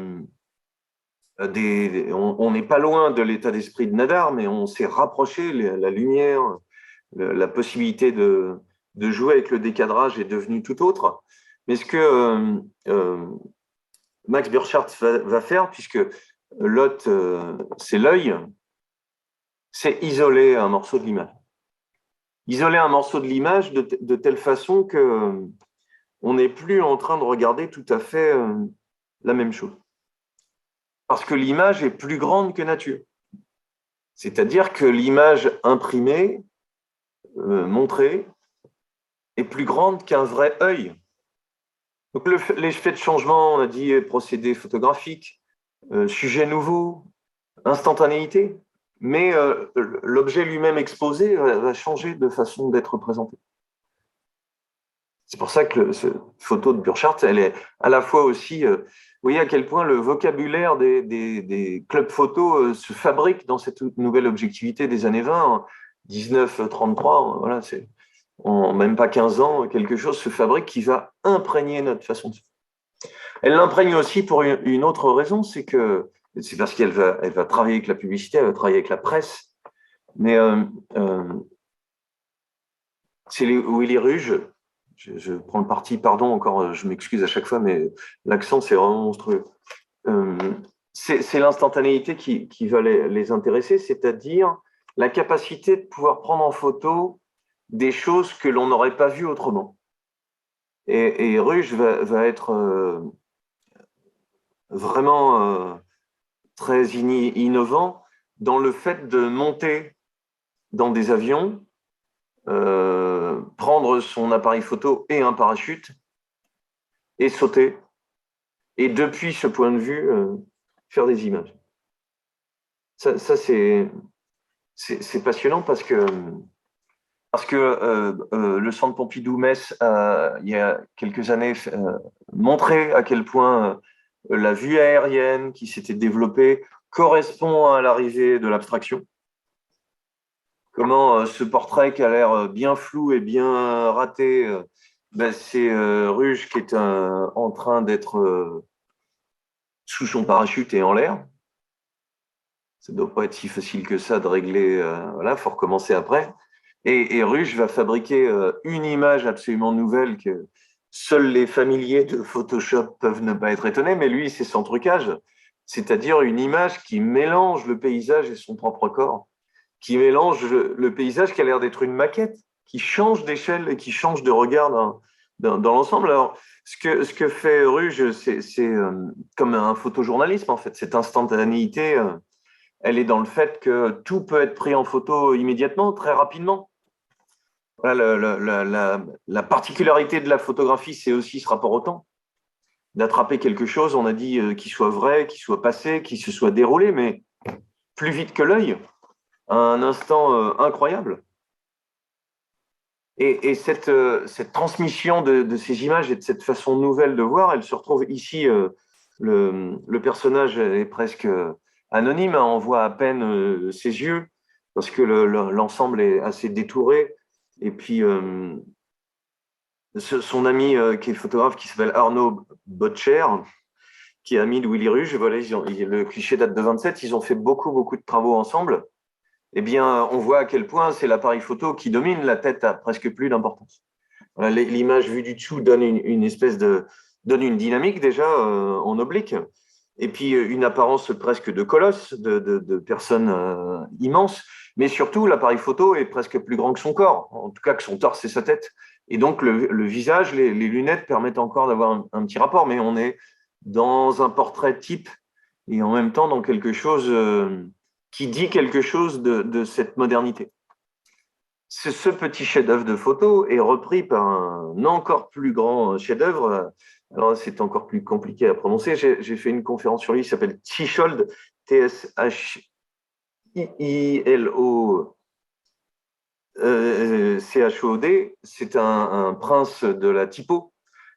Speaker 1: on n'est pas loin de l'état d'esprit de Nadar, mais on s'est rapproché. La lumière, la possibilité de jouer avec le décadrage est devenue tout autre. Mais ce que Max Burchardt va faire, puisque Lot, c'est l'œil, c'est isoler un morceau de l'image. Isoler un morceau de l'image de telle façon que on n'est plus en train de regarder tout à fait la même chose. Parce que l'image est plus grande que nature. C'est-à-dire que l'image imprimée, montrée, est plus grande qu'un vrai œil. Donc l'effet de changement, on a dit procédé photographique, sujet nouveau, instantanéité, mais l'objet lui-même exposé va changer de façon d'être présenté. C'est pour ça que cette photo de Burchardt, elle est à la fois aussi, vous voyez à quel point le vocabulaire des clubs photos se fabrique dans cette nouvelle objectivité des années 20, 1933, voilà, c'est en même pas 15 ans, quelque chose se fabrique qui va imprégner notre façon de faire. Elle l'imprègne aussi pour une autre raison, c'est parce elle va travailler avec la publicité, elle va travailler avec la presse, mais c'est Willy Ruge. Je prends le parti, pardon, encore, je m'excuse à chaque fois, mais l'accent, c'est vraiment monstrueux. C'est l'instantanéité qui va les intéresser, c'est-à-dire la capacité de pouvoir prendre en photo des choses que l'on n'aurait pas vues autrement. Et Ruge va être vraiment très innovant dans le fait de monter dans des avions, prendre son appareil photo et un parachute et sauter. Et depuis ce point de vue, faire des images. Ça c'est passionnant parce que le Centre Pompidou-Metz, il y a quelques années, montré à quel point la vue aérienne qui s'était développée correspond à l'arrivée de l'abstraction. Comment ce portrait qui a l'air bien flou et bien raté, c'est Ruge qui est en train d'être sous son parachute et en l'air. Ça ne doit pas être si facile que ça de régler. Voilà, il faut recommencer après. Et Ruge va fabriquer une image absolument nouvelle que seuls les familiers de Photoshop peuvent ne pas être étonnés, mais lui, c'est son trucage. C'est-à-dire une image qui mélange le paysage et son propre corps, qui mélange le paysage qui a l'air d'être une maquette, qui change d'échelle et qui change de regard dans l'ensemble. Alors, ce que fait Ruge, c'est comme un photojournalisme, en fait, cette instantanéité. Elle est dans le fait que tout peut être pris en photo immédiatement, très rapidement. Voilà, la particularité de la photographie, c'est aussi ce rapport au temps. D'attraper quelque chose, on a dit, qui soit vrai, qui soit passé, qui se soit déroulé, mais plus vite que l'œil, à un instant incroyable. Et cette transmission de ces images et de cette façon nouvelle de voir, elle se retrouve ici. Le personnage est presque anonyme, hein, on voit à peine ses yeux, parce que l'ensemble est assez détouré. Et puis, son ami qui est photographe, qui s'appelle Arnaud Botcher, qui est ami de Willy Ruge, voilà, le cliché date de 27, ils ont fait beaucoup, beaucoup de travaux ensemble. Eh bien, on voit à quel point c'est l'appareil photo qui domine, la tête a presque plus d'importance. Voilà, l'image vue du dessous donne une espèce donne une dynamique déjà en oblique, et puis une apparence presque de colosse, de personne immense, mais surtout l'appareil photo est presque plus grand que son corps, en tout cas que son torse et sa tête. Et donc le visage, les lunettes permettent encore d'avoir un petit rapport, mais on est dans un portrait type et en même temps dans quelque chose qui dit quelque chose de cette modernité. Ce petit chef-d'œuvre de photo est repris par un encore plus grand chef-d'œuvre. Alors, c'est encore plus compliqué à prononcer. J'ai fait une conférence sur lui qui s'appelle Tschichold, Tshilo, CHOD, c'est un prince de la typo.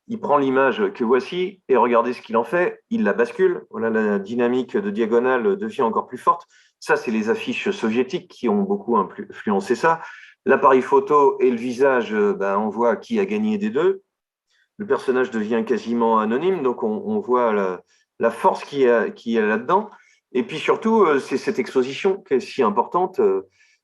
Speaker 1: Il prend l'image que voici et regardez ce qu'il en fait. Il la bascule. Voilà, la dynamique de diagonale devient encore plus forte. Ça, c'est les affiches soviétiques qui ont beaucoup influencé ça. L'appareil photo et le visage, ben, on voit qui a gagné des deux. Le personnage devient quasiment anonyme, donc on voit la force qui est là-dedans. Et puis surtout, c'est cette exposition qui est si importante,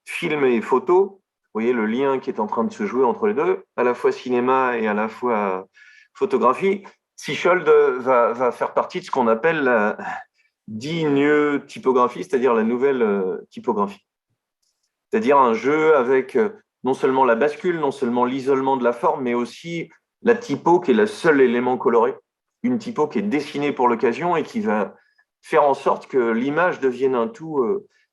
Speaker 1: film et photo. Vous voyez le lien qui est en train de se jouer entre les deux, à la fois cinéma et à la fois photographie. Sichold va faire partie de ce qu'on appelle la digne typographie, c'est-à-dire la nouvelle typographie. C'est-à-dire un jeu avec non seulement la bascule, non seulement l'isolement de la forme, mais aussi la typo qui est le seul élément coloré. Une typo qui est dessinée pour l'occasion et qui va faire en sorte que l'image devienne un tout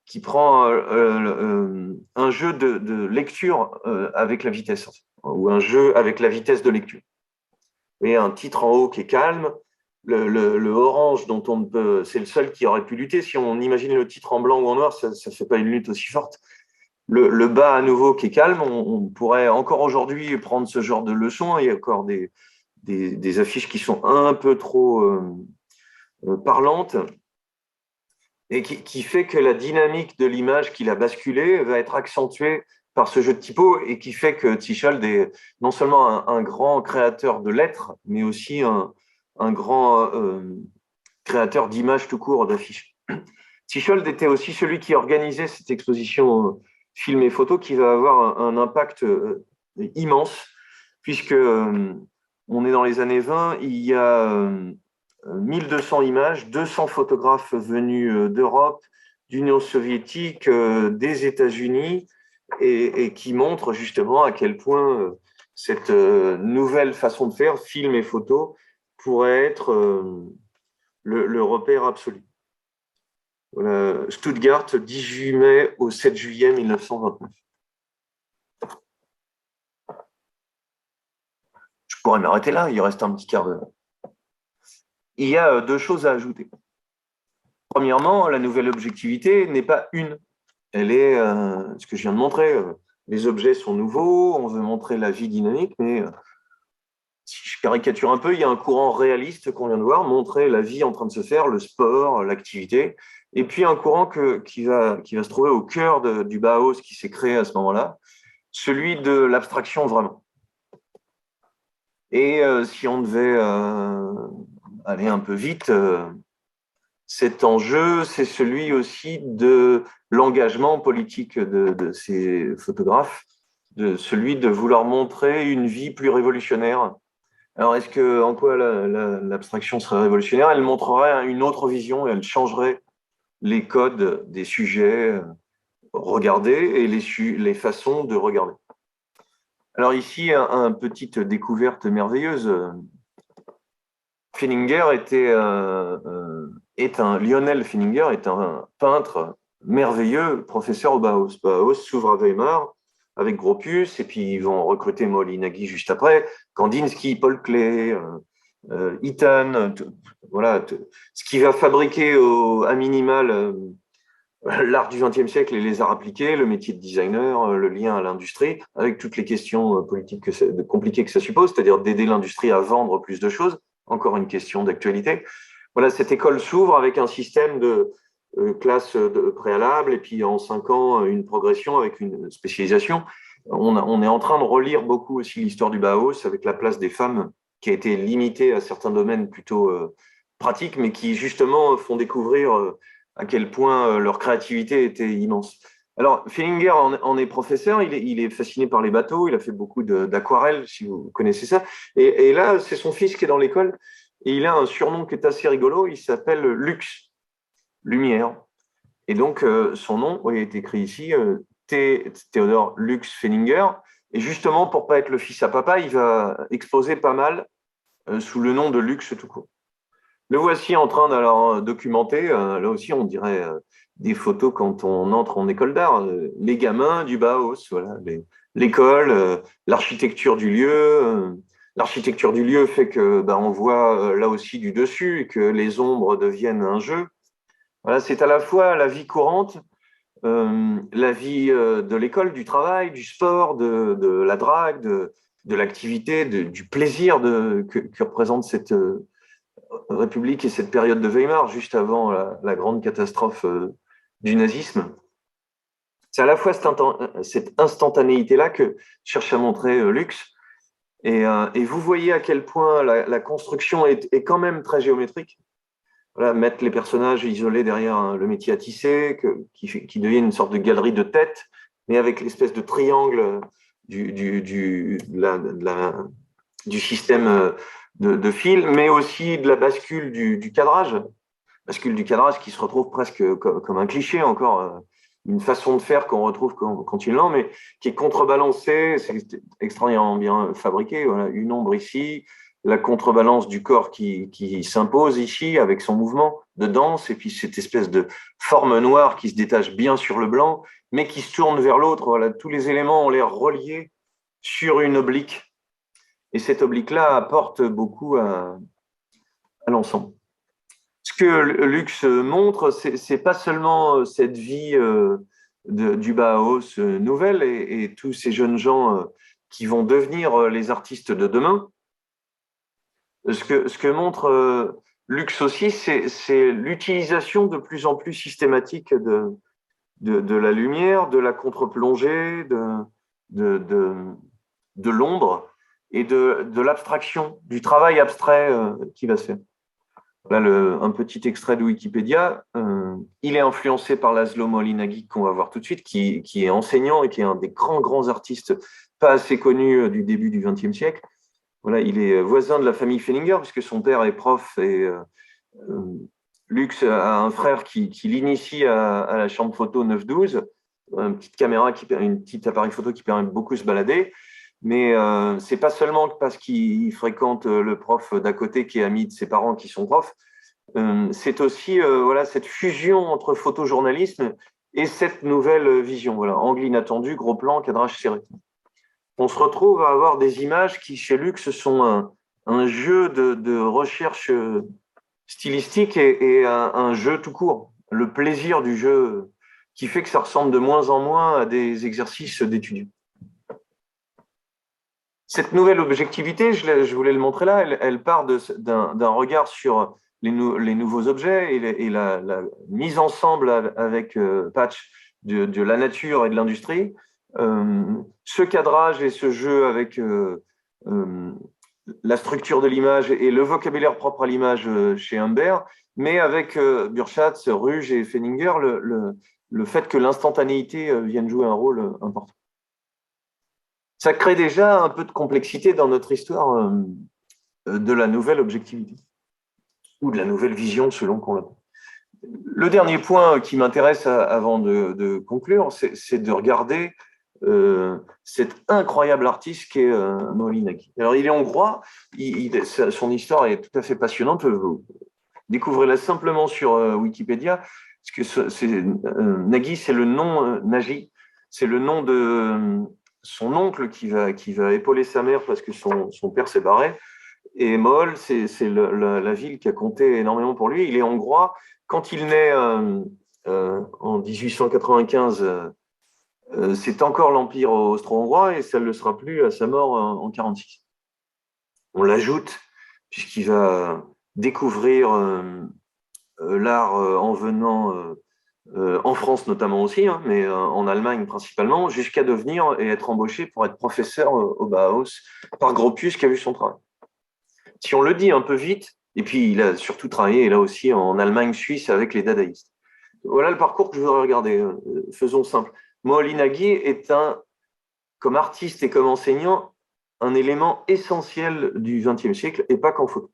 Speaker 1: qui prend un jeu de lecture avec la vitesse, ou un jeu avec la vitesse de lecture. Et un titre en haut qui est calme, le orange dont on peut, c'est le seul qui aurait pu lutter. Si on imagine le titre en blanc ou en noir, ça ne fait pas une lutte aussi forte. Le bas à nouveau qui est calme, on pourrait encore aujourd'hui prendre ce genre de leçon. Il y a encore des affiches qui sont un peu trop parlantes et qui fait que la dynamique de l'image qu'il a basculée va être accentuée par ce jeu de typo et qui fait que Sichold est non seulement un grand créateur de lettres, mais aussi un grand créateur d'images tout court, d'affiches. Sichold était aussi celui qui organisait cette exposition film et photo qui va avoir un impact immense, puisque on est dans les années 20, il y a 1200 images, 200 photographes venus d'Europe, d'Union soviétique, des États-Unis, et qui montrent justement à quel point cette nouvelle façon de faire, film et photo, pourrait être le repère absolu. Voilà, Stuttgart, 18 mai au 7 juillet 1929. Je pourrais m'arrêter là, il reste un petit quart d'heure. Il y a deux choses à ajouter. Premièrement, la nouvelle objectivité n'est pas une. Elle est ce que je viens de montrer. Les objets sont nouveaux, on veut montrer la vie dynamique, mais si je caricature un peu, il y a un courant réaliste qu'on vient de voir, montrer la vie en train de se faire, le sport, l'activité, et puis un courant qui va se trouver au cœur du Bauhaus qui s'est créé à ce moment-là, celui de l'abstraction vraiment. Et si on devait aller un peu vite, cet enjeu, c'est celui aussi de l'engagement politique de ces photographes, de celui de vouloir montrer une vie plus révolutionnaire. Alors, en quoi l'abstraction serait révolutionnaire? Elle montrerait une autre vision, elle changerait les codes des sujets regardés et les façons de regarder. Alors ici, une petite découverte merveilleuse. Lionel Finninger est un peintre merveilleux, professeur au Bauhaus. Bauhaus s'ouvre à Weimar avec Gropius, et puis ils vont recruter Molinagui juste après, Kandinsky, Paul Klee, Eaton, voilà, ce qui va fabriquer à minimal l'art du XXe siècle et les arts appliqués, le métier de designer, le lien à l'industrie, avec toutes les questions politiques compliquées que ça suppose, c'est-à-dire d'aider l'industrie à vendre plus de choses, encore une question d'actualité. Voilà, cette école s'ouvre avec un système de classes préalables et puis en 5 ans, une progression avec une spécialisation. On est en train de relire beaucoup aussi l'histoire du Bauhaus avec la place des femmes qui a été limitée à certains domaines plutôt pratiques, mais qui justement font découvrir à quel point leur créativité était immense. Alors, Finninger en est professeur, il est fasciné par les bateaux, il a fait beaucoup d'aquarelles, si vous connaissez ça. Et là, c'est son fils qui est dans l'école, et il a un surnom qui est assez rigolo, il s'appelle Lux, lumière. Et donc, son nom est écrit ici, Théodore Lux Finninger. Et justement, pour pas être le fils à papa, il va exposer pas mal sous le nom de Lux tout court. Le voici en train de documenter, là aussi on dirait des photos quand on entre en école d'art, les gamins du Bauhaus, voilà, l'école, l'architecture du lieu. L'architecture du lieu fait que on voit là aussi du dessus et que les ombres deviennent un jeu. Voilà, c'est à la fois la vie courante la vie de l'école, du travail, du sport, de la drague, de l'activité, du plaisir que représente cette République et cette période de Weimar, juste avant la grande catastrophe du nazisme. C'est à la fois cette instantanéité-là que cherche à montrer Lux. Et vous voyez à quel point la construction est quand même très géométrique. Voilà, mettre les personnages isolés derrière le métier à tisser, qui devient une sorte de galerie de tête, mais avec l'espèce de triangle du système de fil, mais aussi de la bascule du cadrage. Bascule du cadrage qui se retrouve presque comme un cliché encore, une façon de faire qu'on retrouve continuellement, mais qui est contrebalancée, c'est extraordinairement bien fabriqué. Voilà, une ombre ici, la contrebalance du corps qui s'impose ici avec son mouvement de danse, et puis cette espèce de forme noire qui se détache bien sur le blanc, mais qui se tourne vers l'autre. Voilà, tous les éléments ont l'air reliés sur une oblique. Et cette oblique-là apporte beaucoup à l'ensemble. Ce que Lux montre, c'est pas seulement cette vie du Bauhaus nouvelle et tous ces jeunes gens qui vont devenir les artistes de demain. Ce que montre Lux aussi, c'est l'utilisation de plus en plus systématique de la lumière, de la contre-plongée, de, de, de l'ombre et de l'abstraction, du travail abstrait qui va se faire. Là, un petit extrait de Wikipédia. Il est influencé par Laszlo Moholy-Nagy, qu'on va voir tout de suite, qui est enseignant et qui est un des grands artistes pas assez connus du début du XXe siècle. Voilà, il est voisin de la famille Feininger, puisque son père est prof et Lux a un frère qui l'initie à la chambre photo 9-12, une petite caméra, une petite appareil photo qui permet beaucoup de se balader. Mais c'est pas seulement parce qu'il fréquente le prof d'à côté qui est ami de ses parents qui sont profs. C'est aussi voilà, cette fusion entre photojournalisme et cette nouvelle vision. Voilà, angle inattendu, gros plan, cadrage serré. On se retrouve à avoir des images qui, chez Lux, sont un jeu de recherche stylistique et un jeu tout court. Le plaisir du jeu qui fait que ça ressemble de moins en moins à des exercices d'étudiants. Cette nouvelle objectivité, je voulais le montrer là, elle part d'un regard sur les nouveaux objets et la mise ensemble avec Patch de la nature et de l'industrie. Ce cadrage et ce jeu avec la structure de l'image et le vocabulaire propre à l'image chez Humbert, mais avec Burchatz, Ruge et Feininger, le fait que l'instantanéité vienne jouer un rôle important. Ça crée déjà un peu de complexité dans notre histoire de la nouvelle objectivité ou de la nouvelle vision selon qu'on l'appelle. Le dernier point qui m'intéresse avant de conclure, c'est de regarder cet incroyable artiste qu'est Moholy-Nagy. Alors, il est hongrois, son histoire est tout à fait passionnante. Vous découvrez-la simplement sur Wikipédia, parce que Nagy, c'est le nom Nagy, c'est le nom de son oncle qui va épauler sa mère parce que son père s'est barré. Et Mohol, c'est la ville qui a compté énormément pour lui. Il est hongrois. Quand il naît en 1895, c'est encore l'Empire austro-hongrois et ça ne le sera plus à sa mort en 1946. On l'ajoute puisqu'il va découvrir l'art en venant en France notamment aussi, hein, mais en Allemagne principalement, jusqu'à devenir et être embauché pour être professeur au Bauhaus par Gropius qui a vu son travail. Si on le dit un peu vite, et puis il a surtout travaillé là aussi en Allemagne suisse avec les dadaïstes. Voilà le parcours que je voudrais regarder. Faisons simple. Moholy-Nagy est comme artiste et comme enseignant, un élément essentiel du XXe siècle et pas qu'en photo.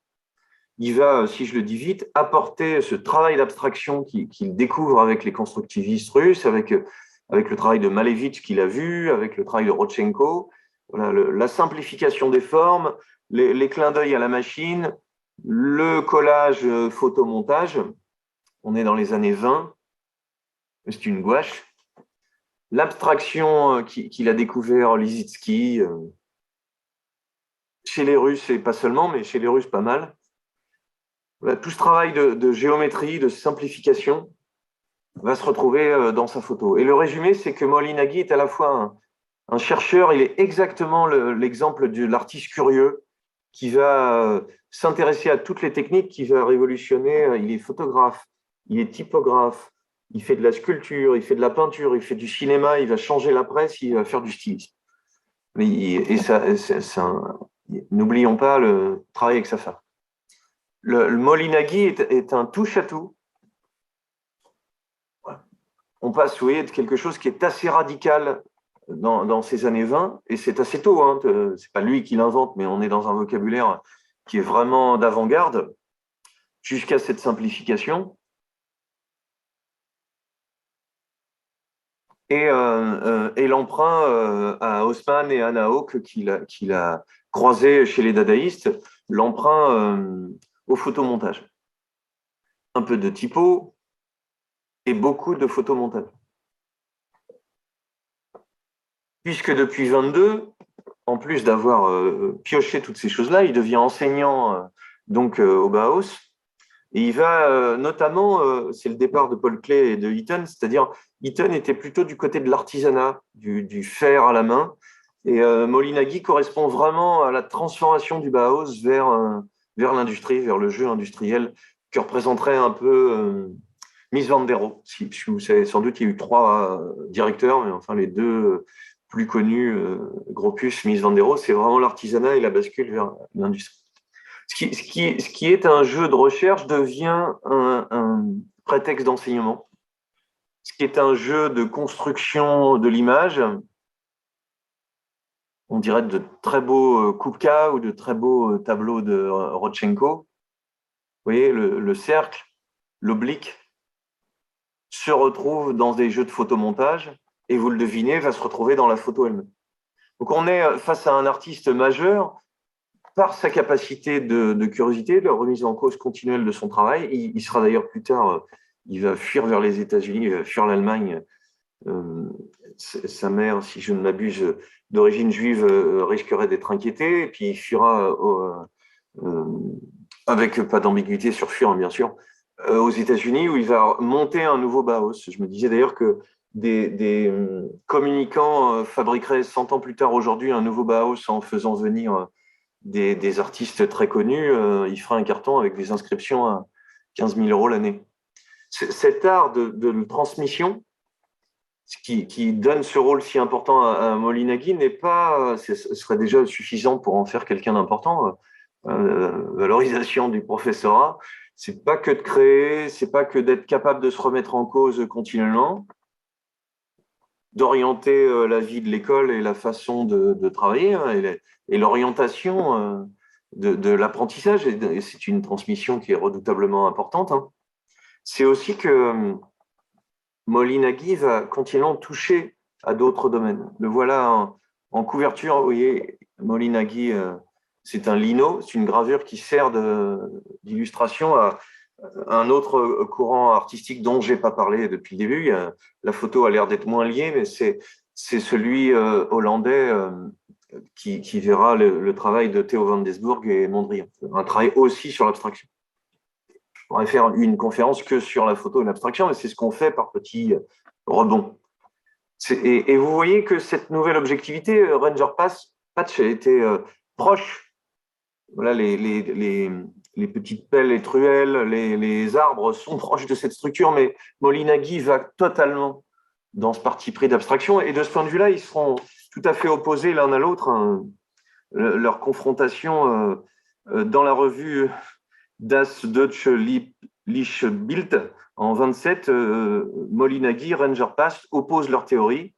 Speaker 1: Il va, si je le dis vite, apporter ce travail d'abstraction qu'il découvre avec les constructivistes russes, avec le travail de Malevich qu'il a vu, avec le travail de Rodchenko, voilà, la simplification des formes, les clins d'œil à la machine, le collage photomontage. On est dans les années 20, c'est une gouache. L'abstraction qu'il a découvert Lissitzky, chez les Russes, et pas seulement, mais chez les Russes pas mal. Voilà, tout ce travail de géométrie, de simplification, va se retrouver dans sa photo. Et le résumé, c'est que Molinagui est à la fois un chercheur, il est exactement l'exemple de l'artiste curieux qui va s'intéresser à toutes les techniques, qui va révolutionner. Il est photographe, il est typographe, il fait de la sculpture, il fait de la peinture, il fait du cinéma, il va changer la presse, il va faire du stylisme. Et ça, n'oublions pas le travail avec sa femme. Le Molinagui est un touche-à-tout. On passe, vous voyez, de quelque chose qui est assez radical dans ces années 20, et c'est assez tôt, hein, c'est pas lui qui l'invente, mais on est dans un vocabulaire qui est vraiment d'avant-garde, jusqu'à cette simplification. Et l'emprunt à Haussmann et à Naok qu'il a croisé chez les dadaïstes, l'emprunt au photomontage. Un peu de typo et beaucoup de photomontage. Puisque depuis 22, en plus d'avoir pioché toutes ces choses-là, il devient enseignant au Bauhaus. Et il va notamment, c'est le départ de Paul Klee et de Eaton, c'est-à-dire Eaton était plutôt du côté de l'artisanat, du fer à la main. Et Molinagui correspond vraiment à la transformation du Bauhaus vers l'industrie, vers le jeu industriel, que représenterait un peu Mies van der Rohe. Si vous savez, sans doute, il y a eu 3 directeurs, mais enfin les 2 plus connus, Gropius, Mies van der Rohe, c'est vraiment l'artisanat et la bascule vers l'industrie. Ce qui est un jeu de recherche devient un prétexte d'enseignement. Ce qui est un jeu de construction de l'image, on dirait de très beaux Kupka ou de très beaux tableaux de Rodchenko. Vous voyez, le cercle, l'oblique, se retrouve dans des jeux de photomontage et vous le devinez, va se retrouver dans la photo elle-même. Donc on est face à un artiste majeur par sa capacité de curiosité, de la remise en cause continuelle de son travail. Il sera d'ailleurs plus tard, il va fuir vers les États-Unis, il va fuir l'Allemagne. Sa mère, si je ne m'abuse, d'origine juive, risquerait d'être inquiétée, et puis il fuira avec pas d'ambiguïté sur fuir, bien sûr, aux États-Unis où il va monter un nouveau Bauhaus. Je me disais d'ailleurs que des communicants fabriqueraient 100 ans plus tard aujourd'hui un nouveau Bauhaus en faisant venir des artistes très connus. Il fera un carton avec des inscriptions à 15 000 € l'année. Cet art de transmission, qui donne ce rôle si important à Molinagui, n'est pas, ce serait déjà suffisant pour en faire quelqu'un d'important. Valorisation du professorat, c'est pas que de créer, c'est pas que d'être capable de se remettre en cause continuellement, d'orienter la vie de l'école et la façon de travailler, hein, et l'orientation de l'apprentissage. Et c'est une transmission qui est redoutablement importante. Hein. C'est aussi que Molinagui va continuellement toucher à d'autres domaines. Le voilà en couverture, vous voyez, Molinagui, c'est un lino, c'est une gravure qui sert d'illustration à un autre courant artistique dont je n'ai pas parlé depuis le début. La photo a l'air d'être moins liée, mais c'est celui hollandais qui verra le travail de Theo van Desburg et Mondrian. Un travail aussi sur l'abstraction. On pourrait faire une conférence que sur la photo et l'abstraction, mais c'est ce qu'on fait par petits rebonds. Et vous voyez que cette nouvelle objectivité, Ranger Patch a été proche. Voilà, les petites pelles, les truelles, les arbres sont proches de cette structure, mais Molinagui va totalement dans ce parti pris d'abstraction. Et de ce point de vue-là, ils seront tout à fait opposés l'un à l'autre. Hein. Leur confrontation dans la revue Das Deutsche Lichtbild en 27, Molinagui, Ranger Patch opposent leurs théories,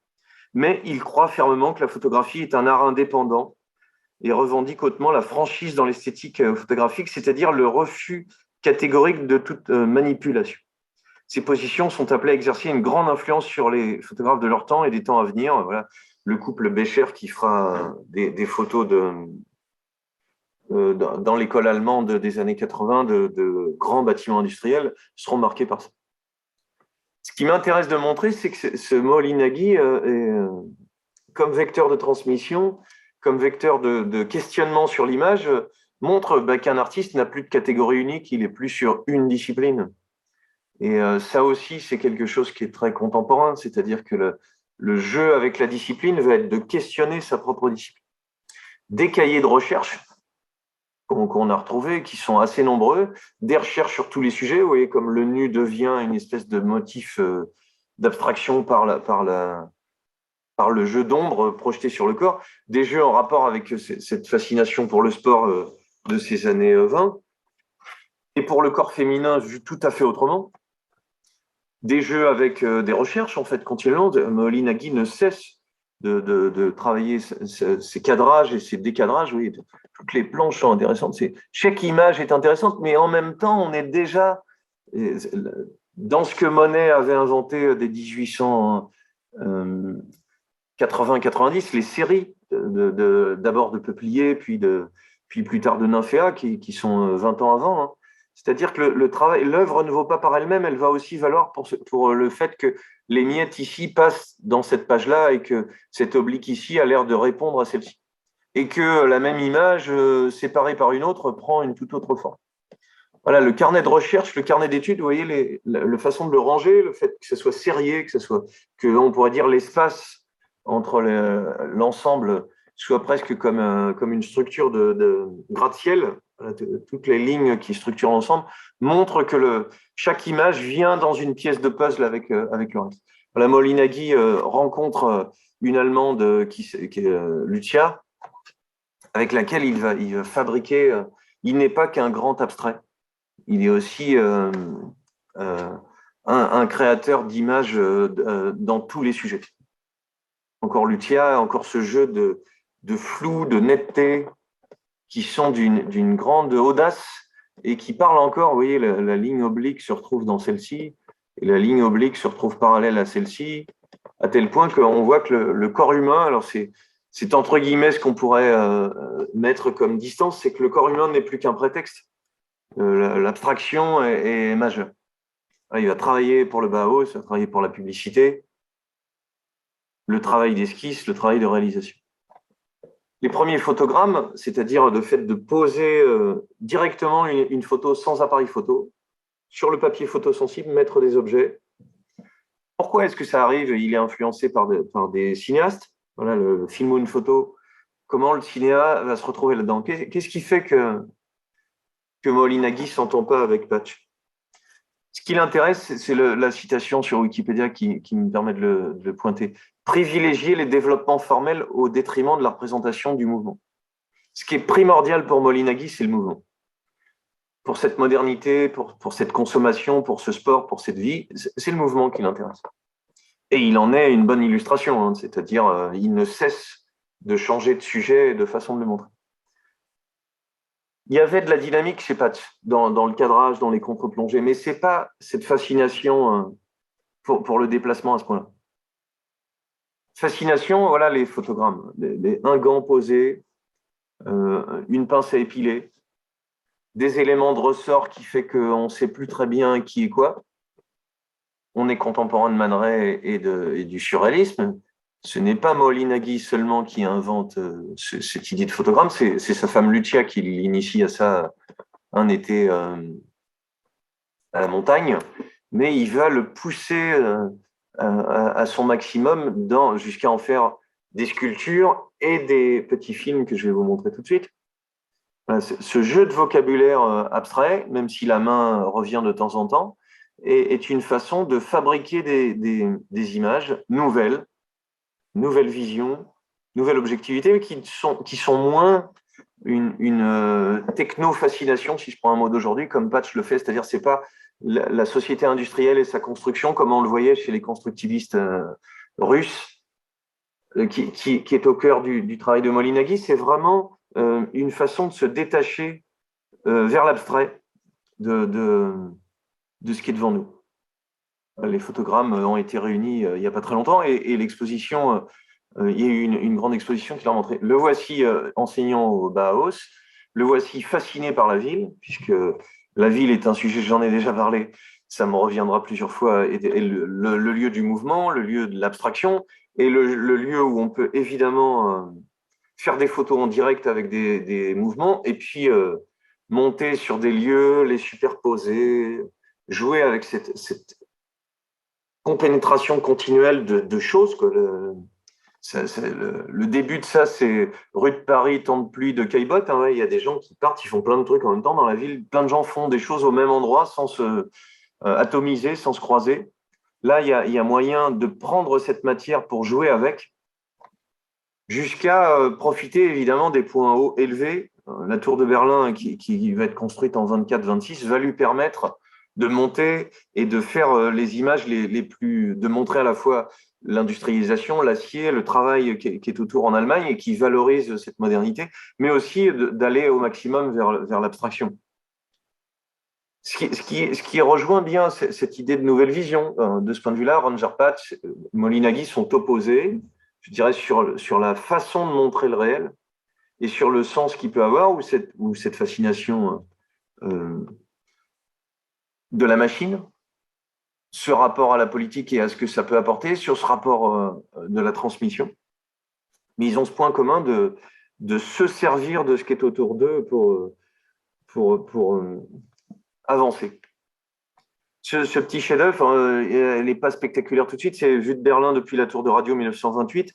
Speaker 1: mais ils croient fermement que la photographie est un art indépendant et revendique hautement la franchise dans l'esthétique photographique, c'est-à-dire le refus catégorique de toute manipulation. Ces positions sont appelées à exercer une grande influence sur les photographes de leur temps et des temps à venir. Voilà, le couple Becher qui fera des photos dans l'école allemande des années 80 de grands bâtiments industriels seront marqués par ça. Ce qui m'intéresse de montrer, c'est que ce Molinagui est comme vecteur de transmission, comme vecteur de questionnement sur l'image, montre qu'un artiste n'a plus de catégorie unique, il est plus sur une discipline. Et ça aussi, c'est quelque chose qui est très contemporain, c'est-à-dire que le jeu avec la discipline va être de questionner sa propre discipline. Des cahiers de recherche qu'on a retrouvés, qui sont assez nombreux, des recherches sur tous les sujets, vous voyez, comme le nu devient une espèce de motif d'abstraction par le jeu d'ombre projeté sur le corps, des jeux en rapport avec cette fascination pour le sport de ces années 20, et pour le corps féminin vu tout à fait autrement, des jeux avec des recherches en fait continuellement. Molly Nagy ne cesse de travailler ses cadrages et ses décadrages. Oui, toutes les planches sont intéressantes. Chaque image est intéressante, mais en même temps, on est déjà dans ce que Monet avait inventé dès 1880-90, les séries d'abord de Peuplier, puis plus tard de Nymphéa, qui sont 20 ans avant. Hein. C'est-à-dire que l'œuvre ne vaut pas par elle-même, elle va aussi valoir pour le fait que les miettes ici passent dans cette page-là et que cette oblique ici a l'air de répondre à celle-ci. Et que la même image, séparée par une autre, prend une toute autre forme. Voilà, le carnet de recherche, le carnet d'études, vous voyez la façon de le ranger, le fait que ce soit serré, on pourrait dire l'espace entre l'ensemble soit presque comme une structure de gratte-ciel, toutes les lignes qui structurent l'ensemble, montrent que chaque image vient dans une pièce de puzzle avec le reste. Voilà, Molly Nagy rencontre une Allemande qui est Lucia, avec laquelle il va fabriquer, il n'est pas qu'un grand abstrait, il est aussi un créateur d'images dans tous les sujets. Encore Lucia, encore ce jeu de flou, de netteté, qui sont d'une grande audace et qui parlent encore, vous voyez, la ligne oblique se retrouve dans celle-ci, et la ligne oblique se retrouve parallèle à celle-ci, à tel point qu'on voit que le corps humain, alors c'est entre guillemets ce qu'on pourrait mettre comme distance, c'est que le corps humain n'est plus qu'un prétexte. L'abstraction est majeure. Il va travailler pour le Bauhaus, il va travailler pour la publicité, le travail d'esquisse, le travail de réalisation. Les premiers photogrammes, c'est-à-dire le fait de poser directement une photo sans appareil photo, sur le papier photosensible, mettre des objets. Pourquoi est-ce que ça arrive? Il est influencé par des cinéastes. Voilà, le film ou une photo. Comment le cinéaste va se retrouver là-dedans? Qu'est-ce qui fait que Molly Nagy ne s'entend pas avec Patch? Ce qui l'intéresse, c'est la citation sur Wikipédia qui me permet de le pointer. Privilégier les développements formels au détriment de la représentation du mouvement. Ce qui est primordial pour Molly Nagy, c'est le mouvement. Pour cette modernité, pour cette consommation, pour ce sport, pour cette vie, c'est le mouvement qui l'intéresse. Et il en est une bonne illustration, hein, c'est-à-dire il ne cesse de changer de sujet et de façon de le montrer. Il y avait de la dynamique chez Patch dans le cadrage, dans les contre-plongées, mais ce n'est pas cette fascination pour le déplacement à ce point-là. Fascination, voilà les photogrammes, un gant posé, une pince à épiler, des éléments de ressort qui fait qu'on ne sait plus très bien qui est quoi. On est contemporain de Man Ray et du surréalisme. Ce n'est pas Molly Nagy seulement qui invente cette idée de photogramme, c'est sa femme Lucia qui l'initie à ça un été à la montagne, mais il va le pousser à son maximum jusqu'à en faire des sculptures et des petits films que je vais vous montrer tout de suite. Ce jeu de vocabulaire abstrait, même si la main revient de temps en temps, est une façon de fabriquer des images nouvelles visions, nouvelle objectivité, mais qui sont moins une techno-fascination, si je prends un mot d'aujourd'hui, comme Patch le fait, c'est-à-dire c'est pas la société industrielle et sa construction, comme on le voyait chez les constructivistes russes, qui est au cœur du travail de Molly Nagy, c'est vraiment une façon de se détacher vers l'abstrait de ce qui est devant nous. Les photogrammes ont été réunis il n'y a pas très longtemps et l'exposition, il y a eu une grande exposition qui l'a montré. Le voici enseignant au Bauhaus, le voici fasciné par la ville, puisque la ville est un sujet, j'en ai déjà parlé, ça me reviendra plusieurs fois, et le lieu du mouvement, le lieu de l'abstraction, et le lieu où on peut évidemment faire des photos en direct avec des mouvements, et puis monter sur des lieux, les superposer, jouer avec cette compénétration continuelle de choses, quoi. Le début de ça, c'est rue de Paris, temps de pluie de Caillebotte. Hein, ouais, il y a des gens qui partent, ils font plein de trucs en même temps dans la ville. Plein de gens font des choses au même endroit sans se atomiser, sans se croiser. Là, il y a moyen de prendre cette matière pour jouer avec, jusqu'à profiter évidemment des points hauts élevés. La tour de Berlin, qui va être construite en 24-26, va lui permettre de monter et de faire les images les plus, de montrer à la fois l'industrialisation, l'acier, le travail qui est autour en Allemagne et qui valorise cette modernité, mais aussi d'aller au maximum vers l'abstraction. Ce qui rejoint bien cette idée de nouvelle vision. De ce point de vue-là, Ranger Patch, Molinagui sont opposés, je dirais, sur la façon de montrer le réel et sur le sens qu'il peut avoir, ou cette fascination de la machine, ce rapport à la politique et à ce que ça peut apporter, sur ce rapport de la transmission. Mais ils ont ce point commun de se servir de ce qui est autour d'eux pour avancer. Ce petit chef-d'œuvre, il n'est pas spectaculaire tout de suite, c'est vu de Berlin depuis la tour de radio 1928.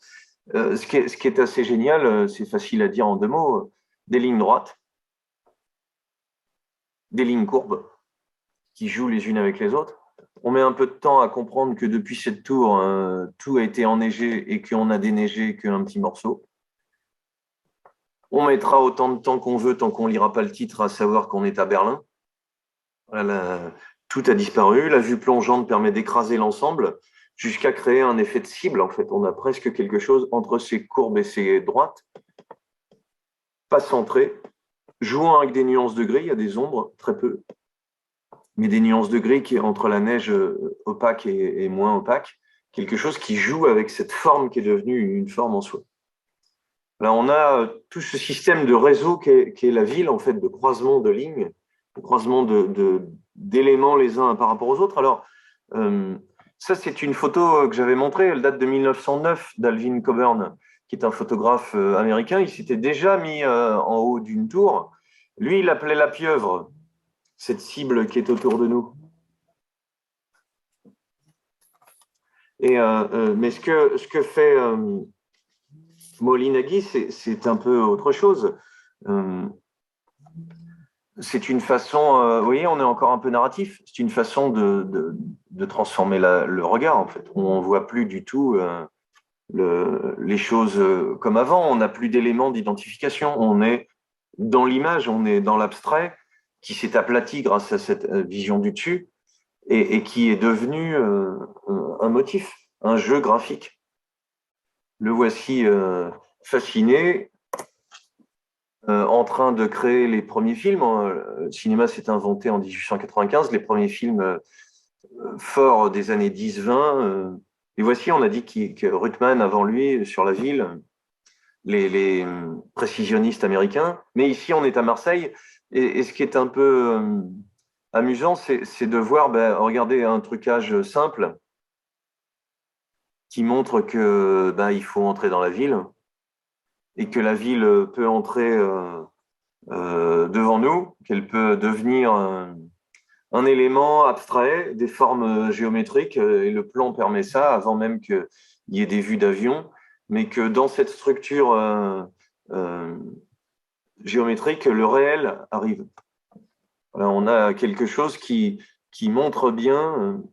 Speaker 1: Ce qui est assez génial, c'est facile à dire en 2 mots, des lignes droites, des lignes courbes qui jouent les unes avec les autres. On met un peu de temps à comprendre que depuis cette tour, tout a été enneigé et qu'on a déneigé qu'un petit morceau. On mettra autant de temps qu'on veut tant qu'on ne lira pas le titre à savoir qu'on est à Berlin. Voilà, tout a disparu. La vue plongeante permet d'écraser l'ensemble jusqu'à créer un effet de cible. En fait, on a presque quelque chose entre ces courbes et ces droites, pas centré, jouant avec des nuances de gris. Il y a des ombres, très peu, mais des nuances de gris qui entre la neige opaque et moins opaque, quelque chose qui joue avec cette forme qui est devenue une forme en soi. Là, on a tout ce système de réseau qu'est la ville, en fait, de croisement de lignes, de croisement d'éléments les uns par rapport aux autres. Alors, ça, c'est une photo que j'avais montrée, elle date de 1909 d'Alvin Coburn, qui est un photographe américain. Il s'était déjà mis en haut d'une tour. Lui, il appelait la pieuvre, cette cible qui est autour de nous. Mais ce que fait Molinagui, c'est un peu autre chose. C'est une façon, vous voyez, on est encore un peu narratif, c'est une façon de transformer le regard, en fait. On ne voit plus du tout les choses comme avant, on n'a plus d'éléments d'identification, on est dans l'image, on est dans l'abstrait, qui s'est aplati grâce à cette vision du dessus, et qui est devenu un motif, un jeu graphique. Le voici fasciné, en train de créer les premiers films. Le cinéma s'est inventé en 1895, les premiers films forts des années 10-20. Et voici, on a dit que Ruttmann, avant lui, sur la ville, les précisionnistes américains. Mais ici, on est à Marseille. Et ce qui est un peu amusant, c'est de voir, regardez, un trucage simple qui montre que il faut entrer dans la ville et que la ville peut entrer devant nous, qu'elle peut devenir un élément abstrait, des formes géométriques, et le plan permet ça avant même qu'il y ait des vues d'avion, mais que dans cette structure géométrique, le réel arrive. Voilà, on a quelque chose qui montre bien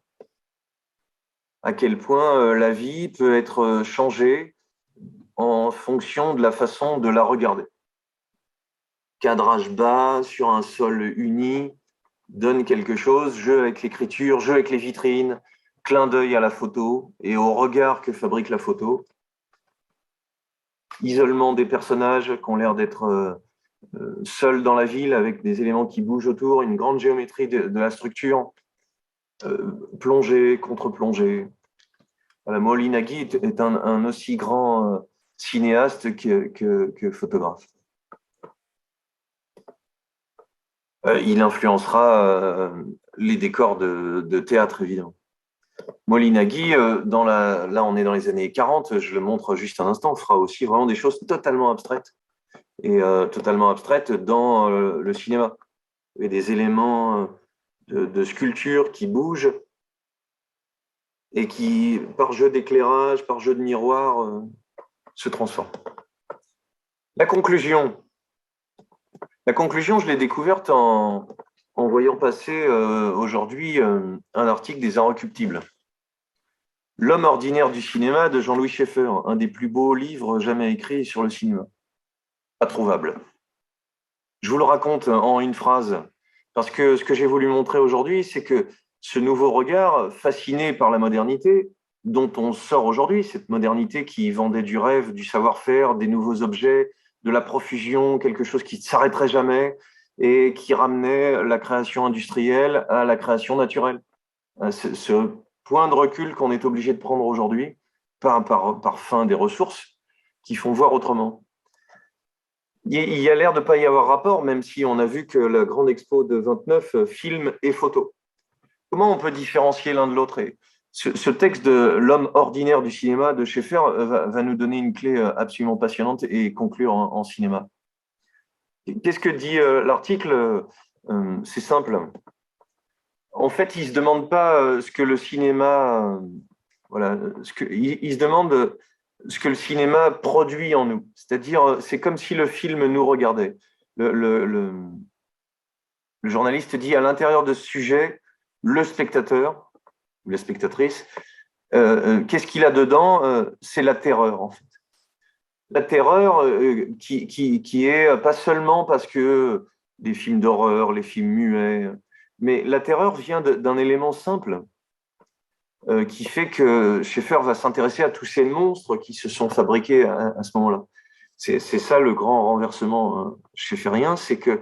Speaker 1: à quel point la vie peut être changée en fonction de la façon de la regarder. Cadrage bas, sur un sol uni, donne quelque chose, jeu avec l'écriture, jeu avec les vitrines, clin d'œil à la photo et au regard que fabrique la photo. Isolement des personnages qui ont l'air d'être seuls dans la ville avec des éléments qui bougent autour, une grande géométrie de la structure, plongée, contre-plongée. Voilà, Molinagui est un aussi grand cinéaste que photographe. Il influencera les décors de théâtre, évidemment. Molinagui, là on est dans les années 40, je le montre juste un instant, fera aussi vraiment des choses totalement abstraites et totalement abstraites dans le cinéma. Et des éléments de sculptures qui bougent et qui, par jeu d'éclairage, par jeu de miroir, se transforment. La conclusion, je l'ai découverte en voyant passer aujourd'hui un article des Inrecuptibles. L'homme ordinaire du cinéma de Jean-Louis Schaeffer, un des plus beaux livres jamais écrits sur le cinéma. Pas trouvable. Je vous le raconte en une phrase, parce que ce que j'ai voulu montrer aujourd'hui, c'est que ce nouveau regard, fasciné par la modernité, dont on sort aujourd'hui, cette modernité qui vendait du rêve, du savoir-faire, des nouveaux objets, de la profusion, quelque chose qui ne s'arrêterait jamais et qui ramenait la création industrielle à la création naturelle. Ce point de recul qu'on est obligé de prendre aujourd'hui, par fin des ressources, qui font voir autrement. Il y a l'air de ne pas y avoir rapport, même si on a vu que la grande expo de 29 film et photo. Comment on peut différencier l'un de l'autre? Et ce texte de L'homme ordinaire du cinéma de Schaeffer va nous donner une clé absolument passionnante et conclure en cinéma. Qu'est-ce que dit l'article? C'est simple. En fait, il ne se demande pas ce que le cinéma, voilà, il se demande ce que le cinéma produit en nous. C'est-à-dire, c'est comme si le film nous regardait. Le journaliste dit à l'intérieur de ce sujet, le spectateur, ou la spectatrice, qu'est-ce qu'il a dedans? C'est la terreur, en fait. La terreur qui est pas seulement parce que les films d'horreur, les films muets, mais la terreur vient d'un élément simple qui fait que Schaeffer va s'intéresser à tous ces monstres qui se sont fabriqués à ce moment-là. C'est ça le grand renversement schaefferien, c'est que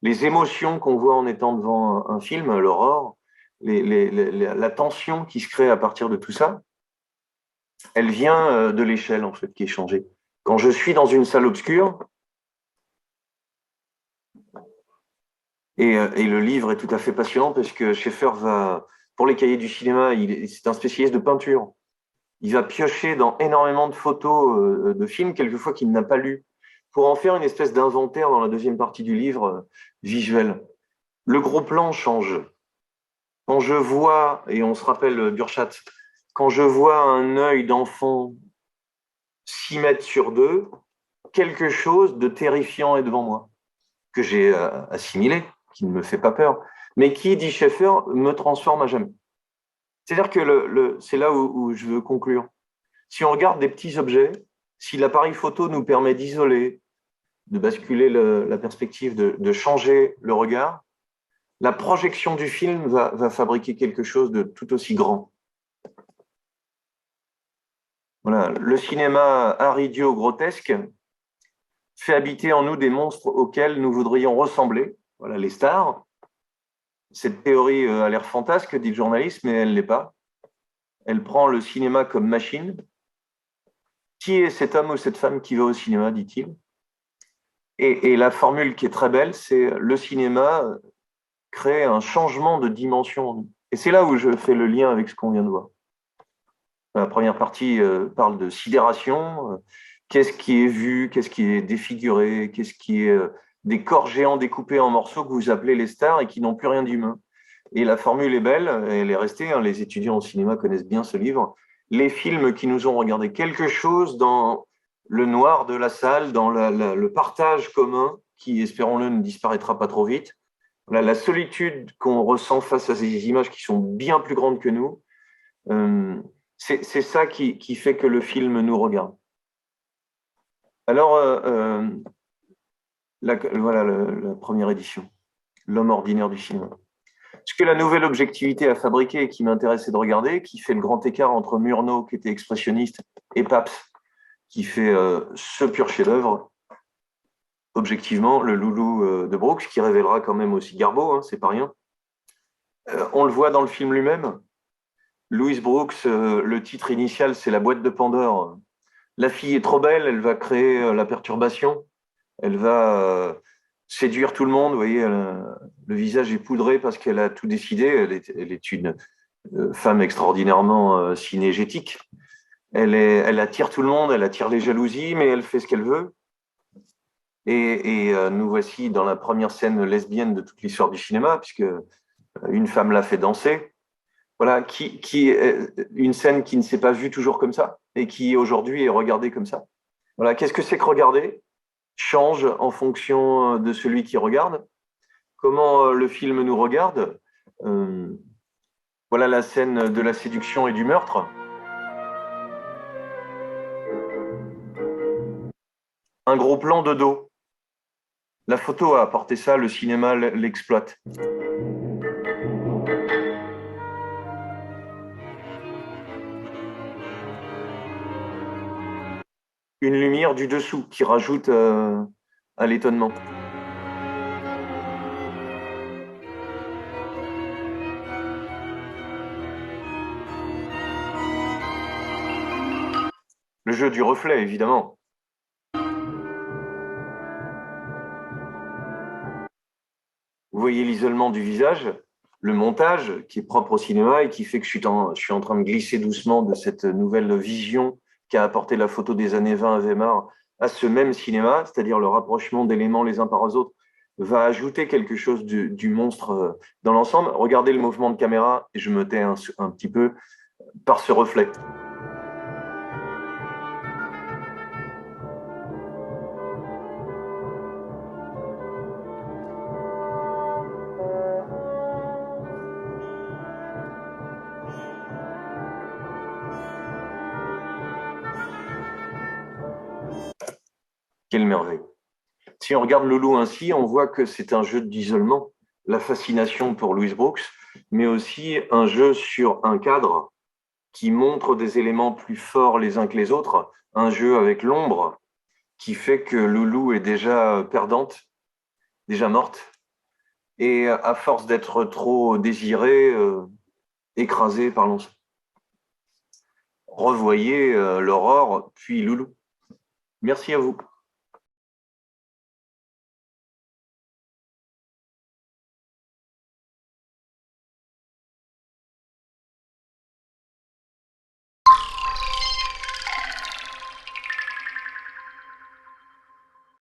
Speaker 1: les émotions qu'on voit en étant devant un film, l'aurore, la tension qui se crée à partir de tout ça, elle vient de l'échelle en fait qui est changée. Quand je suis dans une salle obscure, et le livre est tout à fait passionnant parce que Schaeffer va, pour les cahiers du cinéma, c'est un spécialiste de peinture. Il va piocher dans énormément de photos de films, quelquefois qu'il n'a pas lus, pour en faire une espèce d'inventaire dans la deuxième partie du livre visuel. Le gros plan change. Quand je vois, et on se rappelle Burchat, quand je vois un œil d'enfant 6 mètres sur 2, quelque chose de terrifiant est devant moi, que j'ai assimilé, qui ne me fait pas peur, mais qui, dit Schaeffer, me transforme à jamais. C'est-à-dire que c'est là où je veux conclure. Si on regarde des petits objets, si l'appareil photo nous permet d'isoler, de basculer la perspective, de changer le regard, la projection du film va fabriquer quelque chose de tout aussi grand. Voilà. Le cinéma art idiot grotesque fait habiter en nous des monstres auxquels nous voudrions ressembler. Voilà, les stars. Cette théorie a l'air fantasque, dit le journaliste, mais elle ne l'est pas. Elle prend le cinéma comme machine. Qui est cet homme ou cette femme qui va au cinéma, dit-il. Et la formule qui est très belle, c'est le cinéma crée un changement de dimension en nous. Et c'est là où je fais le lien avec ce qu'on vient de voir. La première partie parle de sidération. Qu'est-ce qui est vu, qu'est-ce qui est défiguré, qu'est-ce qui est des corps géants découpés en morceaux que vous appelez les stars et qui n'ont plus rien d'humain. Et la formule est belle, elle est restée, hein, les étudiants au cinéma connaissent bien ce livre. Les films qui nous ont regardé quelque chose dans le noir de la salle, dans le partage commun, qui, espérons-le, ne disparaîtra pas trop vite. La solitude qu'on ressent face à ces images qui sont bien plus grandes que nous, c'est ça qui fait que le film nous regarde. Alors, voilà la première édition, L'homme ordinaire du cinéma. Ce que la nouvelle objectivité a fabriqué et qui m'intéressait de regarder, qui fait le grand écart entre Murnau, qui était expressionniste, et Pabst, qui fait ce pur chef-d'œuvre, objectivement, le loulou de Brooks, qui révélera quand même aussi Garbeau, hein, c'est pas rien. On le voit dans le film lui-même. Louise Brooks, le titre initial, c'est La boîte de Pandore. La fille est trop belle, elle va créer la perturbation, elle va séduire tout le monde. Vous voyez, le visage est poudré parce qu'elle a tout décidé. Elle est une femme extraordinairement synégétique. Elle attire tout le monde, elle attire les jalousies, mais elle fait ce qu'elle veut. Et nous voici dans la première scène lesbienne de toute l'histoire du cinéma, puisque Une femme l'a fait danser. Voilà, une scène qui ne s'est pas vue toujours comme ça et qui aujourd'hui est regardée comme ça. Voilà, qu'est-ce que c'est que regarder? Change en fonction de celui qui regarde. Comment le film nous regarde? Euh, voilà la scène de la séduction et du meurtre. Un gros plan de dos. La photo a apporté ça, le cinéma l'exploite. Une lumière du dessous qui rajoute à l'étonnement. Le jeu du reflet, évidemment. Vous voyez l'isolement du visage, le montage qui est propre au cinéma et qui fait que je suis en train de glisser doucement de cette nouvelle vision qu'a apporté la photo des années 20 à Weimar à ce même cinéma, c'est-à-dire le rapprochement d'éléments les uns par les autres, va ajouter quelque chose du monstre dans l'ensemble. Regardez le mouvement de caméra, et je me tais un petit peu, par ce reflet. Quelle merveille. Si on regarde Loulou ainsi, on voit que c'est un jeu d'isolement, la fascination pour Louise Brooks, mais aussi un jeu sur un cadre qui montre des éléments plus forts les uns que les autres, un jeu avec l'ombre qui fait que Loulou est déjà perdante, déjà morte, et à force d'être trop désirée, écrasée par l'once. Revoyez l'Aurore, puis Loulou. Merci à vous.